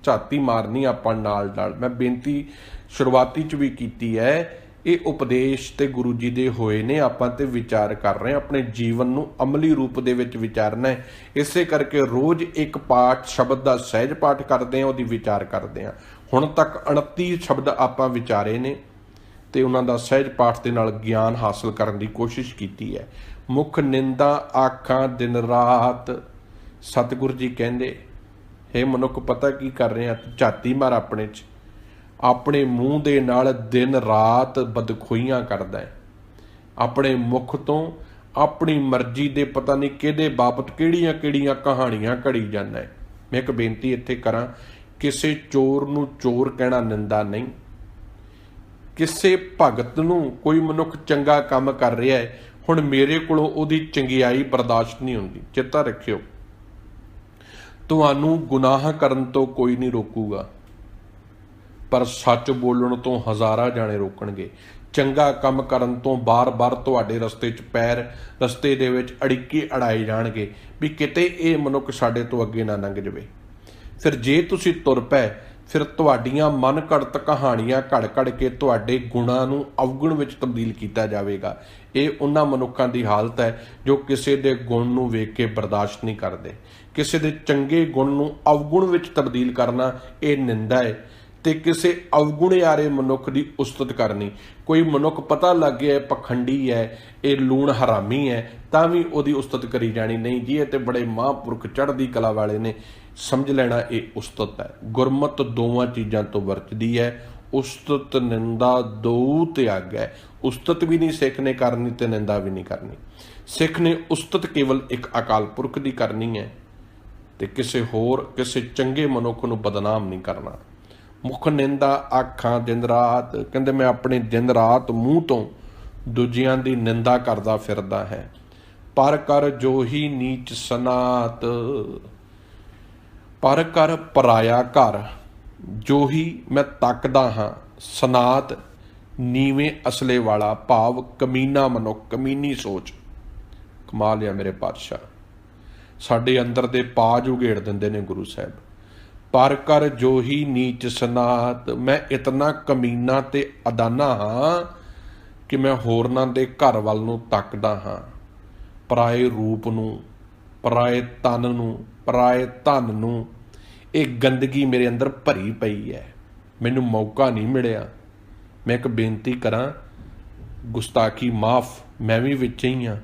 ਝਾਤੀ ਮਾਰਨੀ ਆਪਾਂ ਨਾਲ ਨਾਲ। ਮੈਂ ਬੇਨਤੀ ਸ਼ੁਰੂਆਤੀ 'ਚ ਵੀ ਕੀਤੀ ਹੈ, ਇਹ ਉਪਦੇਸ਼ ਤੇ ਗੁਰੂ ਜੀ ਦੇ ਹੋਏ ਨੇ, ਆਪਾਂ ਤੇ ਵਿਚਾਰ ਕਰ ਰਹੇ ਹਾਂ, ਆਪਣੇ ਜੀਵਨ ਨੂੰ ਅਮਲੀ ਰੂਪ ਦੇ ਵਿੱਚ ਵਿਚਾਰਨਾ ਹੈ। ਇਸੇ ਕਰਕੇ ਰੋਜ਼ ਇੱਕ ਪਾਠ ਸ਼ਬਦ ਦਾ ਸਹਿਜ ਪਾਠ ਕਰਦੇ ਹਾਂ, ਉਹਦੀ ਵਿਚਾਰ ਕਰਦੇ ਹਾਂ। ਹੁਣ ਤੱਕ 29 ਸ਼ਬਦ ਆਪਾਂ ਵਿਚਾਰੇ ਨੇ ਤੇ ਉਹਨਾਂ ਦਾ ਸਹਿਜ ਪਾਠ ਦੇ ਨਾਲ ਗਿਆਨ ਹਾਸਲ ਕਰਨ ਦੀ ਕੋਸ਼ਿਸ਼ ਕੀਤੀ ਹੈ। ਮੁੱਖ ਨਿੰਦਾ ਆਖਾਂ ਦਿਨ ਰਾਤ। ਸਤਿਗੁਰੂ ਜੀ ਕਹਿੰਦੇ, ਹੇ ਮਨੁੱਖ, ਪਤਾ ਕੀ ਕਰ ਰਹੇ ਆ? ਝਾਤੀ ਮਾਰ ਆਪਣੇ 'ਚ, ਆਪਣੇ ਮੂੰਹ ਦੇ ਨਾਲ ਦਿਨ ਰਾਤ ਬਦਖੋਈਆਂ ਕਰਦਾ ਹੈ। ਆਪਣੇ ਮੁਖ ਤੋਂ ਆਪਣੀ ਮਰਜ਼ੀ ਦੇ ਪਤਾ ਨਹੀਂ ਕਿਹਦੇ ਬਾਬਤ ਕਿਹੜੀਆਂ ਕਿਹੜੀਆਂ ਕਹਾਣੀਆਂ ਘੜੀ ਜਾਂਦਾ ਹੈ। ਮੈਂ ਇੱਕ ਬੇਨਤੀ ਇੱਥੇ ਕਰਾਂ, ਕਿਸੇ ਚੋਰ ਨੂੰ ਚੋਰ ਕਹਿਣਾ ਨਿੰਦਾ ਨਹੀਂ। ਕਿਸੇ ਭਗਤ ਨੂੰ ਕੋਈ ਮਨੁੱਖ ਚੰਗਾ ਕੰਮ ਕਰ ਰਿਹਾ ਹੈ, ਹੁਣ ਮੇਰੇ ਕੋਲੋਂ ਉਹਦੀ ਚੰਗਿਆਈ ਬਰਦਾਸ਼ਤ ਨਹੀਂ ਹੁੰਦੀ। ਚੇਤਾ ਰੱਖਿਓ, ਤੁਹਾਨੂੰ ਗੁਨਾਹ ਕਰਨ ਤੋਂ ਕੋਈ ਨਹੀਂ ਰੋਕੂਗਾ, ਪਰ ਸੱਚ ਬੋਲਣ ਤੋਂ ਹਜ਼ਾਰਾਂ ਜਾਣੇ ਰੋਕਣਗੇ। ਚੰਗਾ ਕੰਮ ਕਰਨ ਤੋਂ ਬਾਰ-ਬਾਰ ਤੁਹਾਡੇ ਰਸਤੇ 'ਚ ਪੈਰ, ਰਸਤੇ ਦੇ ਵਿੱਚ ਅੜਿੱਕੇ ਅੜਾਏ ਜਾਣਗੇ ਵੀ ਕਿਤੇ ਇਹ ਮਨੁੱਖ ਸਾਡੇ ਤੋਂ ਅੱਗੇ ਨਾ ਲੰਘ ਜਾਵੇ। ਫਿਰ ਜੇ ਤੁਸੀਂ ਤੁਰ ਪਏ, ਫਿਰ ਤੁਹਾਡੀਆਂ ਮਨ ਘੜਤ ਕਹਾਣੀਆਂ ਘੜ ਕੇ ਤੁਹਾਡੇ ਗੁਣਾਂ ਨੂੰ ਅਵਗੁਣ ਵਿੱਚ ਤਬਦੀਲ ਕੀਤਾ ਜਾਵੇਗਾ। ਇਹ ਉਹਨਾਂ ਮਨੁੱਖਾਂ ਦੀ ਹਾਲਤ ਹੈ ਜੋ ਕਿਸੇ ਦੇ ਗੁਣ ਨੂੰ ਵੇਖ ਕੇ ਬਰਦਾਸ਼ਤ ਨਹੀਂ ਕਰਦੇ। ਕਿਸੇ ਦੇ ਚੰਗੇ ਗੁਣ ਨੂੰ ਅਵਗੁਣ ਵਿੱਚ ਤਬਦੀਲ ਕਰਨਾ ਇਹ ਨਿੰਦਾ ਹੈ, ਤੇ ਕਿਸੇ ਅਵਗੁਣਿਆਰੇ ਮਨੁੱਖ ਦੀ ਉਸਤਤ ਕਰਨੀ। ਕੋਈ ਮਨੁੱਖ ਪਤਾ ਲੱਗ ਗਿਆ ਪਖੰਡੀ ਹੈ, ਇਹ ਲੂਣ ਹਰਾਮੀ ਹੈ, ਤਾਂ ਵੀ ਉਹਦੀ ਉਸਤਤ ਕਰੀ ਜਾਣੀ। ਨਹੀਂ ਜੀ, ਇਹ ਤੇ ਬੜੇ ਮਹਾਂਪੁਰਖ ਚੜ੍ਹਦੀ ਕਲਾ ਵਾਲੇ ਨੇ, ਸਮਝ ਲੈਣਾ ਇਹ ਉਸਤਤ ਹੈ। ਗੁਰਮਤ ਦੋਵਾਂ ਚੀਜ਼ਾਂ ਤੋਂ ਵਰਤਦੀ ਹੈ, ਉਸਤਤ ਨਿੰਦਾ ਦੋ ਤਿਆਗ ਹੈ। ਉਸਤਤ ਵੀ ਨਹੀਂ ਸਿੱਖ ਨੇ ਕਰਨੀ ਤੇ ਨਿੰਦਾ ਵੀ ਨਹੀਂ ਕਰਨੀ। ਸਿੱਖ ਨੇ ਉਸਤਤ ਕੇਵਲ ਇੱਕ ਅਕਾਲ ਪੁਰਖ ਦੀ ਕਰਨੀ ਹੈ ਤੇ ਕਿਸੇ ਚੰਗੇ ਮਨੁੱਖ ਨੂੰ ਬਦਨਾਮ ਨਹੀਂ ਕਰਨਾ। ਮੁੱਖ ਨਿੰਦਾ ਆਖਾਂ ਦਿਨ ਰਾਤ। ਕਹਿੰਦੇ ਮੈਂ ਆਪਣੇ ਦਿਨ ਰਾਤ ਮੂੰਹ ਤੋਂ ਦੂਜਿਆਂ ਦੀ ਨਿੰਦਾ ਕਰਦਾ ਫਿਰਦਾ ਹੈ। ਪਰ ਕਰ ਜੋਹੀ ਨੀਚ ਸਨਾਤ। ਪਰ ਕਰ ਪਰਾਇਆ ਘਰ, ਜੋਹੀ ਮੈਂ ਤੱਕਦਾ ਹਾਂ, ਸਨਾਤ ਨੀਵੇਂ ਅਸਲੇ ਵਾਲਾ, ਭਾਵ ਕਮੀਨਾ ਮਨੁੱਖ, ਕਮੀਨੀ ਸੋਚ। ਕਮਾਲ ਆ ਮੇਰੇ ਪਾਤਸ਼ਾਹ, ਸਾਡੇ ਅੰਦਰ ਦੇ ਪਾਜ ਉਘੇੜ ਦਿੰਦੇ ਨੇ ਗੁਰੂ ਸਾਹਿਬ। ਪਰ ਕਰ ਜੋਹੀ ਨੀਚ ਸਨਾਤ। ਮੈਂ ਇਤਨਾ ਕਮੀਨਾ ਤੇ ਅਦਾਨਾ ਹਾਂ ਕਿ ਮੈਂ ਹੋਰਨਾਂ ਦੇ ਘਰ ਵੱਲ ਨੂੰ ਤੱਕਦਾ ਹਾਂ। ਪਰਾਏ ਰੂਪ ਨੂੰ, ਪਰਾਏ ਤਨ ਨੂੰ, ਪਰਾਏ ਧਨ ਨੂੰ, ਇਹ ਗੰਦਗੀ ਮੇਰੇ ਅੰਦਰ ਭਰੀ ਪਈ ਹੈ, ਮੈਨੂੰ ਮੌਕਾ ਨਹੀਂ ਮਿਲਿਆ। ਮੈਂ ਇੱਕ ਬੇਨਤੀ ਕਰਾਂ, ਗੁਸਤਾਖੀ ਮਾਫ, ਮੈਂ ਵੀ ਵਿੱਚ ਹੀ ਹਾਂ।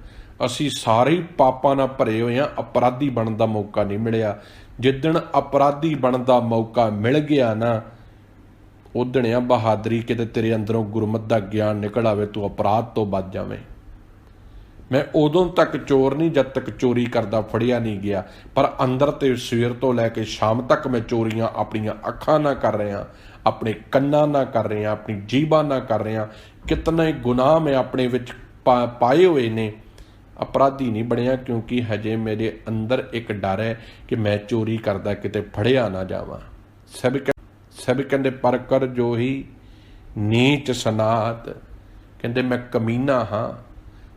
ਅਸੀਂ ਸਾਰੇ ਹੀ ਪਾਪਾਂ ਨਾਲ ਭਰੇ ਹੋਏ ਹਾਂ, ਅਪਰਾਧੀ ਬਣਨ ਦਾ ਮੌਕਾ ਨਹੀਂ ਮਿਲਿਆ। ਜਿੱਦਣ ਅਪਰਾਧੀ ਬਣਨ ਦਾ ਮੌਕਾ ਮਿਲ ਗਿਆ ਨਾ, ਉਦਣ ਆ ਬਹਾਦਰੀ, ਕਿਤੇ ਤੇਰੇ ਅੰਦਰੋਂ ਗੁਰਮਤ ਦਾ ਗਿਆਨ ਨਿਕਲ ਆਵੇ, ਤੂੰ ਅਪਰਾਧ ਤੋਂ ਬਚ ਜਾਵੇਂ। ਮੈਂ ਉਦੋਂ ਤੱਕ ਚੋਰ ਨਹੀਂ ਜਦ ਤੱਕ ਚੋਰੀ ਕਰਦਾ ਫੜਿਆ ਨਹੀਂ ਗਿਆ, ਪਰ ਅੰਦਰ ਤੇ ਸਵੇਰ ਤੋਂ ਲੈ ਕੇ ਸ਼ਾਮ ਤੱਕ ਮੈਂ ਚੋਰੀਆਂ ਆਪਣੀਆਂ ਅੱਖਾਂ ਨਾਲ ਕਰ ਰਿਹਾ, ਆਪਣੇ ਕੰਨਾਂ ਨਾਲ ਕਰ ਰਿਹਾ, ਆਪਣੀ ਜੀਭਾਂ ਨਾਲ ਕਰ ਰਿਹਾ। ਕਿਤਨੇ ਗੁਨਾਹ ਮੈਂ ਆਪਣੇ ਵਿੱਚ ਪਾਏ ਹੋਏ ਨੇ। ਅਪਰਾਧੀ ਨਹੀਂ ਬਣਿਆ ਕਿਉਂਕਿ ਹਜੇ ਮੇਰੇ ਅੰਦਰ ਇੱਕ ਡਰ ਹੈ ਕਿ ਮੈਂ ਚੋਰੀ ਕਰਦਾ ਕਿਤੇ ਫੜਿਆ ਨਾ ਜਾਵਾਂ। ਸਭ ਕਹਿੰਦੇ ਪਰ ਕਰ ਜੋਹੀ ਨੀਚ ਸਨਾਤ। ਕਹਿੰਦੇ ਮੈਂ ਕਮੀਨਾ ਹਾਂ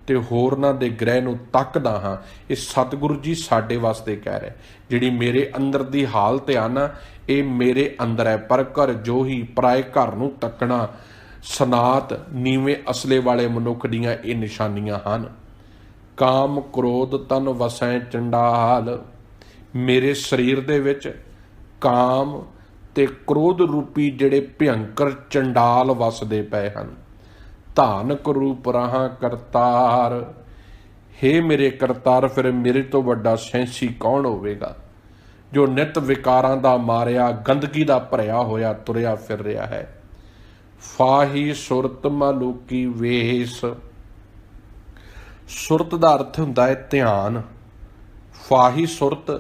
ਤੇ ਹੋਰਨਾਂ ਦੇ ਗ੍ਰਹਿ ਨੂੰ ਤੱਕਦਾ ਹਾਂ। ਇਹ ਸਤਿਗੁਰੂ ਜੀ ਸਾਡੇ ਵਾਸਤੇ ਕਹਿ ਰਹੇ, ਜਿਹੜੀ ਮੇਰੇ ਅੰਦਰ ਦੀ ਹਾਲਤ ਆ ਨਾ, ਇਹ ਮੇਰੇ ਅੰਦਰ ਹੈ। ਪਰ ਕਰ ਜੋਹੀ, ਪਰਾਏ ਘਰ ਨੂੰ ਤੱਕਣਾ, ਸਨਾਤ ਨੀਵੇਂ ਅਸਲੇ ਵਾਲੇ ਮਨੁੱਖ ਦੀਆਂ ਇਹ ਨਿਸ਼ਾਨੀਆਂ ਹਨ। ਕਾਮ ਕ੍ਰੋਧ ਤਨ ਵਸੈ ਚੰਡਾਲ। ਮੇਰੇ ਸਰੀਰ ਦੇ ਵਿੱਚ ਕਾਮ ਤੇ ਕ੍ਰੋਧ ਰੂਪੀ ਜਿਹੜੇ ਭਿਅੰਕਰ ਚੰਡਾਲ ਵਸਦੇ ਪਏ ਹਨ। ਧਾਨ ਕਰੂਪ ਰਹਾ ਕਰਤਾਰ। ਹੇ ਮੇਰੇ ਕਰਤਾਰ, ਫਿਰ ਮੇਰੇ ਤੋਂ ਵੱਡਾ ਸੈਂਸੀ ਕੌਣ ਹੋਵੇਗਾ, ਜੋ ਨਿਤ ਵਿਕਾਰਾਂ ਦਾ ਮਾਰਿਆ, ਗੰਦਗੀ ਦਾ ਭਰਿਆ ਹੋਇਆ ਤੁਰਿਆ ਫਿਰ ਰਿਹਾ ਹੈ। ਫਾਹੀ ਸੁਰਤ ਮਾਲੂਕੀ ਵੇਸ। ਸੁਰਤ ਦਾ ਅਰਥ ਹੁੰਦਾ ਹੈ ਧਿਆਨ। ਫਾਹੀ ਸੁਰਤ,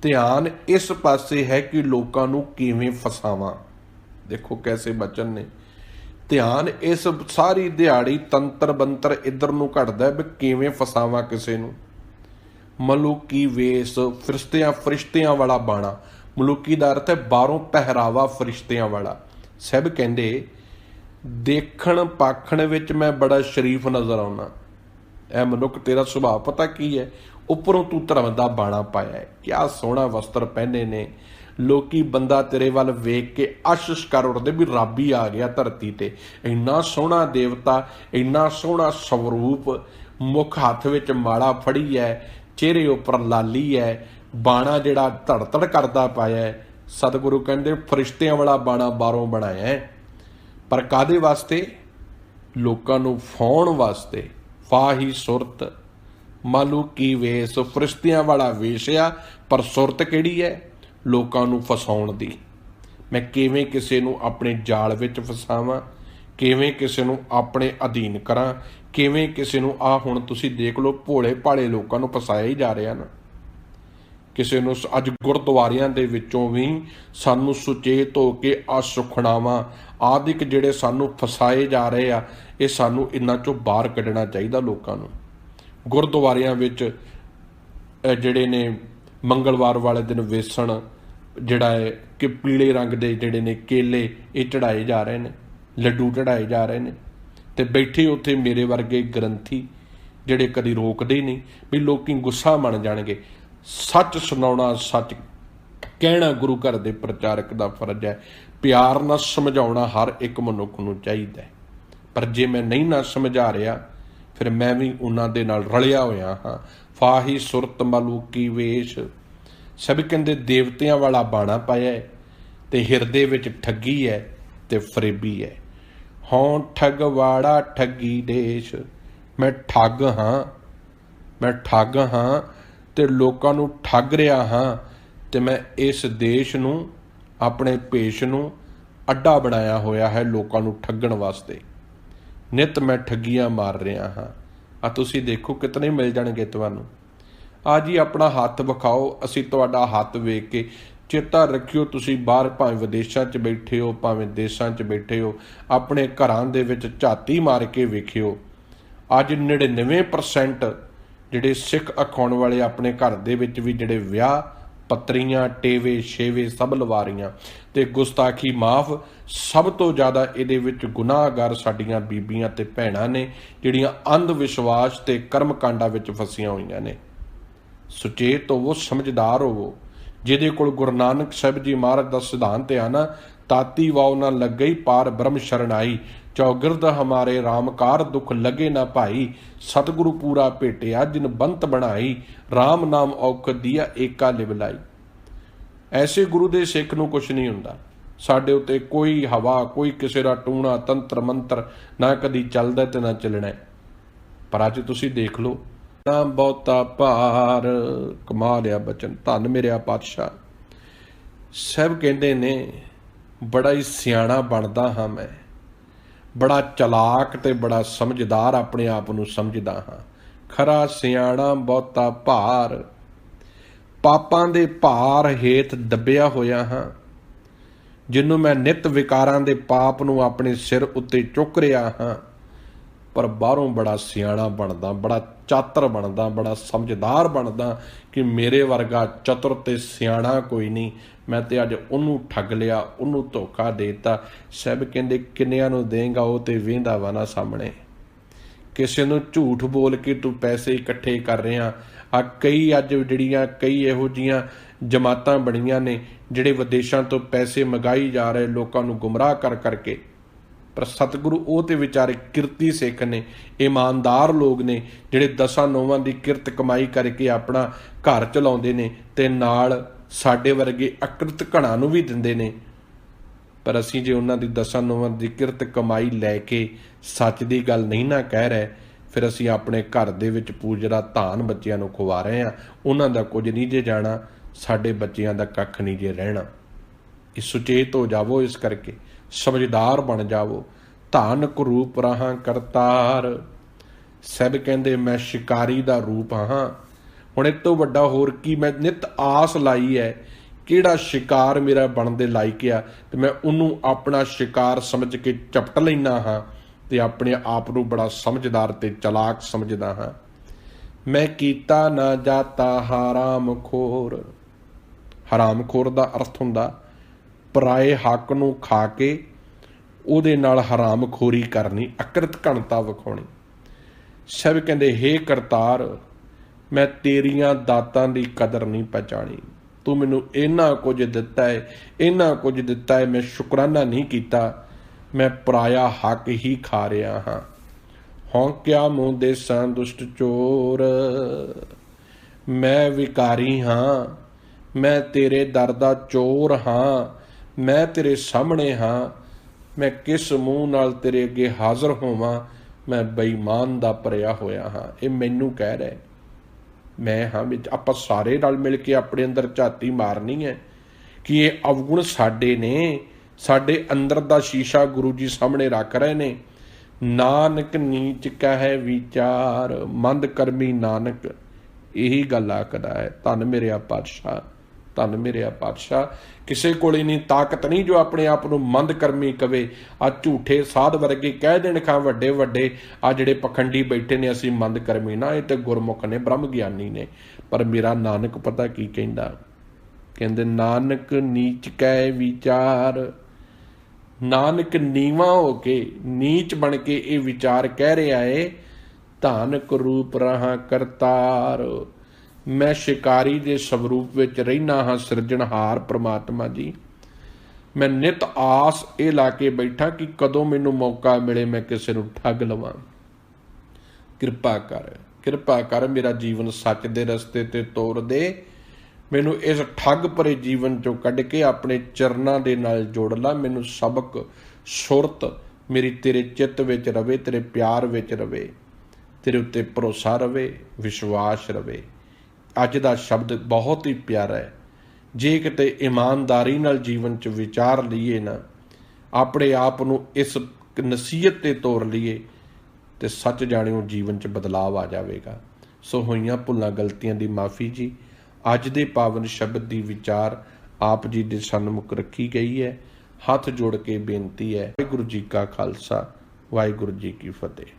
ਧਿਆਨ ਇਸ ਪਾਸੇ ਹੈ ਕਿ ਲੋਕਾਂ ਨੂੰ ਕਿਵੇਂ ਫਸਾਵਾਂ। ਦੇਖੋ ਕੈਸੇ ਬਚਨ ਨੇ। ਧਿਆਨ ਇਸ ਸਾਰੀ ਦਿਹਾੜੀ ਤੰਤਰ ਬੰਤਰ ਇੱਧਰ ਨੂੰ ਘੜਦਾ ਵੀ ਕਿਵੇਂ ਫਸਾਵਾਂ ਕਿਸੇ ਨੂੰ। ਮਲੂਕੀ ਵੇਸ, ਫਰਿਸ਼ਤਿਆਂ ਵਾਲਾ ਬਾਣਾ। ਮਲੂਕੀ ਦਾ ਅਰਥ ਹੈ ਬਾਹਰੋਂ ਪਹਿਰਾਵਾ ਫਰਿਸ਼ਤਿਆਂ ਵਾਲਾ। ਸਭ ਕਹਿੰਦੇ ਦੇਖਣ ਪਾਖਣ ਵਿੱਚ ਮੈਂ ਬੜਾ ਸ਼ਰੀਫ ਨਜ਼ਰ ਆਉਣਾ। ਇਹ ਮਨੁੱਖ ਤੇਰਾ ਸੁਭਾਅ ਪਤਾ ਕੀ ਹੈ, ਉੱਪਰੋਂ ਤੂੰ ਧਰਮ ਦਾ ਬਾਣਾ ਪਾਇਆ ਹੈ, ਕਿਆ ਸੋਹਣਾ ਵਸਤਰ ਪਹਿਨੇ ਨੇ, ਲੋਕੀ ਬੰਦਾ ਤੇਰੇ ਵੱਲ ਵੇਖ ਕੇ ਆਸ਼ਿਸ਼ ਕਰ ਉੱਠਦੇ ਵੀ ਰੱਬ ਹੀ ਆ ਗਿਆ ਧਰਤੀ ਤੇ। ਇੰਨਾ ਸੋਹਣਾ ਦੇਵਤਾ, ਇੰਨਾ ਸੋਹਣਾ ਸਵਰੂਪ, ਮੁੱਖ ਹੱਥ ਵਿੱਚ ਮਾਲਾ ਫੜੀ ਹੈ, ਚਿਹਰੇ ਉੱਪਰ ਲਾਲੀ ਹੈ, ਬਾਣਾ ਜਿਹੜਾ ਧੜ ਧੜ ਕਰਦਾ ਪਾਇਆ ਹੈ। ਸਤਿਗੁਰੂ ਕਹਿੰਦੇ ਫਰਿਸ਼ਤਿਆਂ ਵਾਲਾ ਬਾਣਾ ਬਾਹਰੋਂ ਬਣਾਇਆ ਹੈ, ਪਰ ਕਾਹਦੇ ਵਾਸਤੇ? ਲੋਕਾਂ ਨੂੰ ਫਾਉਣ ਵਾਸਤੇ। ਫਾਹੀ ਸੁਰਤ ਮਾਲੂ ਕੀ ਵੇਸ, ਫਰਿਸ਼ਤਿਆਂ ਵਾਲਾ ਵੇਸ਼ ਆ, ਪਰ ਸੁਰਤ ਕਿਹੜੀ ਹੈ? ਲੋਕਾਂ ਨੂੰ ਫਸਾਉਣ ਦੀ। ਮੈਂ ਕਿਵੇਂ ਕਿਸੇ ਨੂੰ ਆਪਣੇ ਜਾਲ ਵਿੱਚ ਫਸਾਵਾਂ, ਕਿਵੇਂ ਕਿਸੇ ਨੂੰ ਆਪਣੇ ਅਧੀਨ ਕਰਾਂ, ਕਿਵੇਂ ਕਿਸੇ ਨੂੰ ਹੁਣ ਤੁਸੀਂ ਦੇਖ ਲਓ ਭੋਲੇ ਭਾਲੇ ਲੋਕਾਂ ਨੂੰ ਫਸਾਇਆ ਹੀ ਜਾ ਰਿਹਾ ਨਾ। ਕਿਸੇ ਨੂੰ ਅੱਜ ਗੁਰਦੁਆਰਿਆਂ ਦੇ ਵਿੱਚੋਂ ਵੀ ਸਾਨੂੰ ਸੁਚੇਤ ਹੋ ਕੇ ਆ ਸੁਖਣਾਵਾਂ ਆਦਿਕ ਜਿਹੜੇ ਸਾਨੂੰ ਫਸਾਏ ਜਾ ਰਹੇ ਆ, ਇਹ ਸਾਨੂੰ ਇਹਨਾਂ ਚੋਂ ਬਾਹਰ ਕੱਢਣਾ ਚਾਹੀਦਾ। ਲੋਕਾਂ ਨੂੰ ਗੁਰਦੁਆਰਿਆਂ ਵਿੱਚ ਜਿਹੜੇ ਨੇ ਮੰਗਲਵਾਰ ਵਾਲੇ ਦਿਨ ਵੇਸਣ ਜਿਹੜਾ ਹੈ ਕਿ ਪੀਲੇ ਰੰਗ ਦੇ ਜਿਹੜੇ ਨੇ ਕੇਲੇ ਇਹ ਚੜਾਏ ਜਾ ਰਹੇ ਨੇ, ਲੱਡੂ ਚੜਾਏ ਜਾ ਰਹੇ ਨੇ, ਤੇ ਬੈਠੇ ਉੱਥੇ ਮੇਰੇ ਵਰਗੇ ਗ੍ਰੰਥੀ ਜਿਹੜੇ ਕਦੀ ਰੋਕਦੇ ਨਹੀਂ ਵੀ ਲੋਕੀ ਗੁੱਸਾ ਮੰਨ ਜਾਣਗੇ। ਸੱਚ ਸੁਣਾਉਣਾ, ਸੱਚ ਕਹਿਣਾ ਗੁਰੂ ਘਰ ਦੇ ਪ੍ਰਚਾਰਕ ਦਾ ਫਰਜ਼ ਹੈ। ਪਿਆਰ ਨਾਲ ਸਮਝਾਉਣਾ ਹਰ ਇੱਕ ਮਨੁੱਖ ਨੂੰ ਚਾਹੀਦਾ ਹੈ, ਪਰ ਜੇ ਮੈਂ ਨਹੀਂ ਨਾ ਸਮਝਾ ਰਿਹਾ ਫਿਰ ਮੈਂ ਵੀ ਉਹਨਾਂ ਦੇ ਨਾਲ ਰਲਿਆ ਹੋਇਆ ਹਾਂ। ਫਾਹੀ ਸੁਰਤ ਮਲੂਕੀ ਵੇਸ਼, ਸਭ ਕਹਿੰਦੇ ਦੇਵਤਿਆਂ ਵਾਲਾ ਬਾਣਾ ਪਾਇਆ ਹੈ ਤੇ ਹਿਰਦੇ ਵਿੱਚ ਠੱਗੀ ਹੈ ਤੇ ਫਰੇਬੀ ਹੈ। ਹੋਂ ਠੱਗਵਾੜਾ ਠੱਗੀ ਦੇਸ਼, ਮੈਂ ਠੱਗ ਹਾਂ, ਮੈਂ ਠੱਗ ਹਾਂ ਤੇ ਲੋਕਾਂ ਨੂੰ ਠੱਗ ਰਿਹਾ ਹਾਂ, ਤੇ ਮੈਂ ਇਸ ਦੇਸ਼ ਨੂੰ, ਆਪਣੇ ਭੇਸ਼ ਨੂੰ ਅੱਡਾ ਬਣਾਇਆ ਹੋਇਆ ਹੈ ਲੋਕਾਂ ਨੂੰ ਠੱਗਣ ਵਾਸਤੇ। ਨਿਤ ਮੈਂ ਠੱਗੀਆਂ ਮਾਰ ਰਿਹਾ ਹਾਂ। ਆ ਤੁਸੀਂ ਦੇਖੋ ਕਿਤਨੇ ਮਿਲ ਜਾਣਗੇ ਤੁਹਾਨੂੰ। ਆ ਜੀ ਆਪਣਾ ਹੱਥ ਵਿਖਾਓ, ਅਸੀਂ ਤੁਹਾਡਾ ਹੱਥ ਵੇਖ ਕੇ ਚੇਤਾ ਰੱਖਿਓ। ਤੁਸੀਂ ਬਾਹਰ ਭਾਵੇਂ ਵਿਦੇਸ਼ਾਂ 'ਚ ਬੈਠੇ ਹੋ, ਭਾਵੇਂ ਦੇਸ਼ਾਂ 'ਚ ਬੈਠੇ ਹੋ, ਆਪਣੇ ਘਰਾਂ ਦੇ ਵਿੱਚ ਝਾਤੀ ਮਾਰ ਕੇ ਵੇਖਿਓ। ਅੱਜ 99% ਜਿਹੜੇ ਸਿੱਖ ਅਖਾਉਣ ਵਾਲੇ ਆਪਣੇ ਘਰ ਦੇ ਵਿੱਚ ਵੀ ਜਿਹੜੇ ਵਿਆਹ ਪੱਤਰੀਆਂ, ਟੇਵੇ ਛੇਵੇ ਸਭ ਲਵਾ ਰਹੀਆਂ, ਤੇ ਗੁਸਤਾਖੀ ਮਾਫ। ਸਭ ਤੋਂ ਜ਼ਿਆਦਾ ਇਹਦੇ ਵਿੱਚ ਗੁਨਾਹਗਾਰ ਸਾਡੀਆਂ ਬੀਬੀਆਂ ਤੇ ਭੈਣਾਂ ਨੇ, ਜਿਹੜੀਆਂ ਅੰਧ ਵਿਸ਼ਵਾਸ ਤੇ ਕਰਮ ਕਾਂਡਾਂ ਵਿੱਚ ਫਸੀਆਂ ਹੋਈਆਂ ਨੇ। ਸੁਚੇਤ ਹੋਵੋ, ਸਮਝਦਾਰ ਹੋਵੋ। ਜਿਹਦੇ ਕੋਲ ਗੁਰੂ ਨਾਨਕ ਸਾਹਿਬ ਜੀ ਮਹਾਰਾਜ ਦਾ ਸਿਧਾਂਤ ਆ ਨਾ, ਤਾਤੀ ਵਾਉ ਨਾ ਲੱਗਈ ਪਾਰ ਬ੍ਰਹਮ ਸ਼ਰਨਾਈ, ਚੌਗਿਰਦ ਹਮਾਰੇ ਰਾਮਕਾਰ ਦੁੱਖ ਲੱਗੇ ਨਾ ਭਾਈ, ਸਤਿਗੁਰੂ ਪੂਰਾ ਭੇਟਿਆ ਜਿਨ ਬੰਤ ਬਣਾਈ, ਰਾਮ ਨਾਮ ਔਖਦ ਦੀਆ ਏਕਾ ਲਿਵ ਲਾਈ। ਐਸੇ ਗੁਰੂ ਦੇ ਸਿੱਖ ਨੂੰ ਕੁਛ ਨਹੀਂ ਹੁੰਦਾ। ਸਾਡੇ ਉੱਤੇ ਕੋਈ ਹਵਾ, ਕੋਈ ਕਿਸੇ ਦਾ ਟੂਣਾ ਤੰਤਰ ਮੰਤਰ ਨਾ ਕਦੀ ਚੱਲਦਾ ਤੇ ਨਾ ਚੱਲਣਾ। ਪਰ ਅੱਜ ਤੁਸੀਂ ਦੇਖ ਲਓ ਨਾ ਬਹੁਤਾ ਭਾਰ, ਕਮਾ ਲਿਆ ਬਚਨ। ਧੰਨ ਮੇਰਿਆ ਪਾਤਸ਼ਾਹ ਸਾਹਿਬ ਕਹਿੰਦੇ ਨੇ ਬੜਾ ਹੀ ਸਿਆਣਾ ਬਣਦਾ ਹਾਂ ਮੈਂ, ਬੜਾ ਚਲਾਕ ਤੇ ਬੜਾ ਸਮਝਦਾਰ ਆਪਣੇ ਆਪ ਨੂੰ ਸਮਝਦਾ ਹਾਂ। ਖਰਾ ਸਿਆਣਾ ਬਹੁਤਾ ਭਾਰ, ਪਾਪਾਂ ਦੇ ਭਾਰ ਹੇਠ ਦੱਬਿਆ ਹੋਇਆ ਹਾਂ। ਜਿਹਨੂੰ ਮੈਂ ਨਿਤ ਵਿਕਾਰਾਂ ਦੇ ਪਾਪ ਨੂੰ ਆਪਣੇ ਸਿਰ ਉੱਤੇ ਚੁੱਕ ਰਿਹਾ ਹਾਂ, ਪਰ ਬਾਹਰੋਂ ਬੜਾ ਸਿਆਣਾ ਬਣਦਾ, ਬੜਾ ਚਾਤਰ ਬਣਦਾ, ਬੜਾ ਸਮਝਦਾਰ ਬਣਦਾ ਕਿ ਮੇਰੇ ਵਰਗਾ ਚਤੁਰ ਤੇ ਸਿਆਣਾ ਕੋਈ ਨਹੀਂ। ਮੈਂ ਤੇ ਅੱਜ ਉਹਨੂੰ ਠੱਗ ਲਿਆ, ਉਹਨੂੰ ਧੋਖਾ ਦੇ ਦਿੱਤਾ। ਸਾਹਿਬ ਕਹਿੰਦੇ ਕਿੰਨਿਆਂ ਨੂੰ ਦੇਂਗਾ ਉਹ ਤੇ ਵੇਂਦਾ ਵਾ ਨਾ ਸਾਹਮਣੇ। ਕਿਸੇ ਨੂੰ ਝੂਠ ਬੋਲ ਕੇ ਤੂੰ ਪੈਸੇ ਇਕੱਠੇ ਕਰ ਰਿਹਾ। ਆ ਕਈ ਅੱਜ ਜਿਹੜੀਆਂ ਕਈ ਇਹੋ ਜਿਹੀਆਂ ਜਮਾਤਾਂ ਬਣੀਆਂ ਨੇ ਜਿਹੜੇ ਵਿਦੇਸ਼ਾਂ ਤੋਂ ਪੈਸੇ ਮੰਗਾਈ ਜਾ ਰਹੇ ਲੋਕਾਂ ਨੂੰ ਗੁੰਮਰਾਹ ਕਰ ਕਰਕੇ। ਪਰ ਸਤਿਗੁਰੂ ਉਹ ਤੇ ਵਿਚਾਰੇ ਕਿਰਤੀ ਸਿੱਖ ਨੇ, ਇਮਾਨਦਾਰ ਲੋਕ ਨੇ, ਜਿਹੜੇ 10 ਦੀ ਕਿਰਤ ਕਮਾਈ ਕਰਕੇ ਆਪਣਾ ਘਰ ਚਲਾਉਂਦੇ ਨੇ ਤੇ ਨਾਲ ਸਾਡੇ ਵਰਗੇ ਅਕ੍ਰਿਤ ਘਣਾ ਨੂੰ ਵੀ ਦਿੰਦੇ ਨੇ। ਪਰ ਅਸੀਂ ਜੇ ਉਹਨਾਂ ਦੀ 10 ਦੀ ਕਿਰਤ ਕਮਾਈ ਲੈ ਕੇ ਸੱਚ ਦੀ ਗੱਲ ਨਹੀਂ ਨਾ ਕਹਿ ਰਹੇ, ਫਿਰ ਅਸੀਂ ਆਪਣੇ ਘਰ ਦੇ ਵਿੱਚ ਪੂਜਰਾ ਧਾਨ ਬੱਚਿਆਂ ਨੂੰ ਖਵਾ ਰਹੇ ਹਾਂ। ਉਹਨਾਂ ਦਾ ਕੁਝ ਨਹੀਂ ਜੇ ਜਾਣਾ, ਸਾਡੇ ਬੱਚਿਆਂ ਦਾ ਕੱਖ ਨਹੀਂ ਜੇ ਰਹਿਣਾ। ਇਹ ਸੁਚੇਤ ਹੋ ਜਾਵੋ, ਇਸ ਕਰਕੇ ਸਮਝਦਾਰ ਬਣ ਜਾਵੋ। ਧਾਨ ਕੁਰੂਪ ਰਹਾ ਕਰਤਾਰ। ਸਭ ਕਹਿੰਦੇ ਮੈਂ ਸ਼ਿਕਾਰੀ ਦਾ ਰੂਪ ਹਾਂ। ਹੁਣ ਇਹ ਤੋਂ ਵੱਡਾ ਹੋਰ ਕੀ ਮੈਂ ਨਿਤ ਆਸ ਲਾਈ ਹੈ, ਕਿਹੜਾ ਸ਼ਿਕਾਰ ਮੇਰਾ ਬਣਨ ਦੇ ਲਾਇਕ ਆ, ਤੇ ਮੈਂ ਉਹਨੂੰ ਆਪਣਾ ਸ਼ਿਕਾਰ ਸਮਝ ਕੇ ਝਪਟ ਲੈਂਦਾ ਹਾਂ ਤੇ ਆਪਣੇ ਆਪ ਨੂੰ ਬੜਾ ਸਮਝਦਾਰ ਤੇ ਚਲਾਕ ਸਮਝਦਾ ਹਾਂ। ਮੈਂ ਕੀਤਾ ਨਾ ਜਾਤਾ ਹਰਾਮਖੋਰ। ਹਰਾਮਖੋਰ ਦਾ ਅਰਥ ਹੁੰਦਾ ਪਰਾਏ ਹੱਕ ਨੂੰ ਖਾ ਕੇ ਉਹਦੇ ਨਾਲ ਹਰਾਮਖੋਰੀ ਕਰਨੀ, ਅਕ੍ਰਿਤ ਘਣਤਾ ਵਿਖਾਉਣੀ। ਸਭ ਕਹਿੰਦੇ ਹੇ ਕਰਤਾਰ, ਮੈਂ ਤੇਰੀਆਂ ਦਾਤਾਂ ਦੀ ਕਦਰ ਨਹੀਂ ਪਛਾਣੀ। तू मैनू इन्ना कुछ दिता है, इन्ना कुछ दिता है, मैं शुकराना नहीं किया, मैं पराया हक ही खा रहा हाँ। हौंकिया मूँह देसां दुष्ट चोर, मैं विकारी हाँ, मैं तेरे दर दा चोर हाँ, मैं तेरे सामने हाँ, मैं किस मूँह नाल तेरे अगे हाज़र होवां, मैं बेईमान दा भरिया होया हाँ। ये मैनू कह रहा है, मैं हाँ विच आपां सारे नाल मिल के अपने अंदर झाती मारनी है कि ये अवगुण साडे ने, साडे अंदर दा शीशा गुरु जी सामने रख रहे ने। नानक नीच कहे विचार, मंद करमी नानक, यही गल आखदा है। धन मेरे पातशाह, धन मेरे पातशाह। किसी कोले नहीं ताकत नहीं जो अपने आप को मंद करमी कवे। आ झूठे साध वर्गे कह देण खां वड्डे वड्डे आ जिहड़े पखंडी बैठे ने असीं मंद करमी ना, ये तो गुरमुख ने, ब्रह्म ज्ञानी ने। पर मेरा नानक पता की कहंदा, कहंदे नानक नीच कहे विचार। नानक नीवा हो के, नीच बन के ये विचार कह रहा है, धानक रूप रहा करतार। मैं शिकारी दे स्वरूप विच रहना हाँ सिरजनहार परमात्मा जी। मैं नित आस ये ला के बैठा कि कदों मैनू मौका मिले मैं किसी नूं ठग लवां। किरपा कर, किरपा कर, मेरा जीवन सच दे रस्ते ते तोर दे। मैनू इस ठग भरे जीवन चों कढ़ के अपने चरनां दे नाल जोड़ ला। मैनू सबक सुरत मेरी तेरे चित्त विच रवे, तेरे प्यार विच रवे, तेरे उत्ते भरोसा रवे, विश्वास रवे। अज दा शब्द बहुत ही प्यारा है। जे किते ईमानदारी नाल जीवन च विचार लीए ना, अपने आप नूं इस नसीहत ते तोर लीए, ते सच जाणिओ जीवन च बदलाव आ जाएगा। सो होईयां भुल्लां गलतियां दी माफ़ी जी। अज दे पावन शब्द दी विचार आप जी दे सन्मुख रखी गई है। हथ जोड़ के बेनती है, वाहिगुरू जी का खालसा, वाहिगुरू जी की फतेह।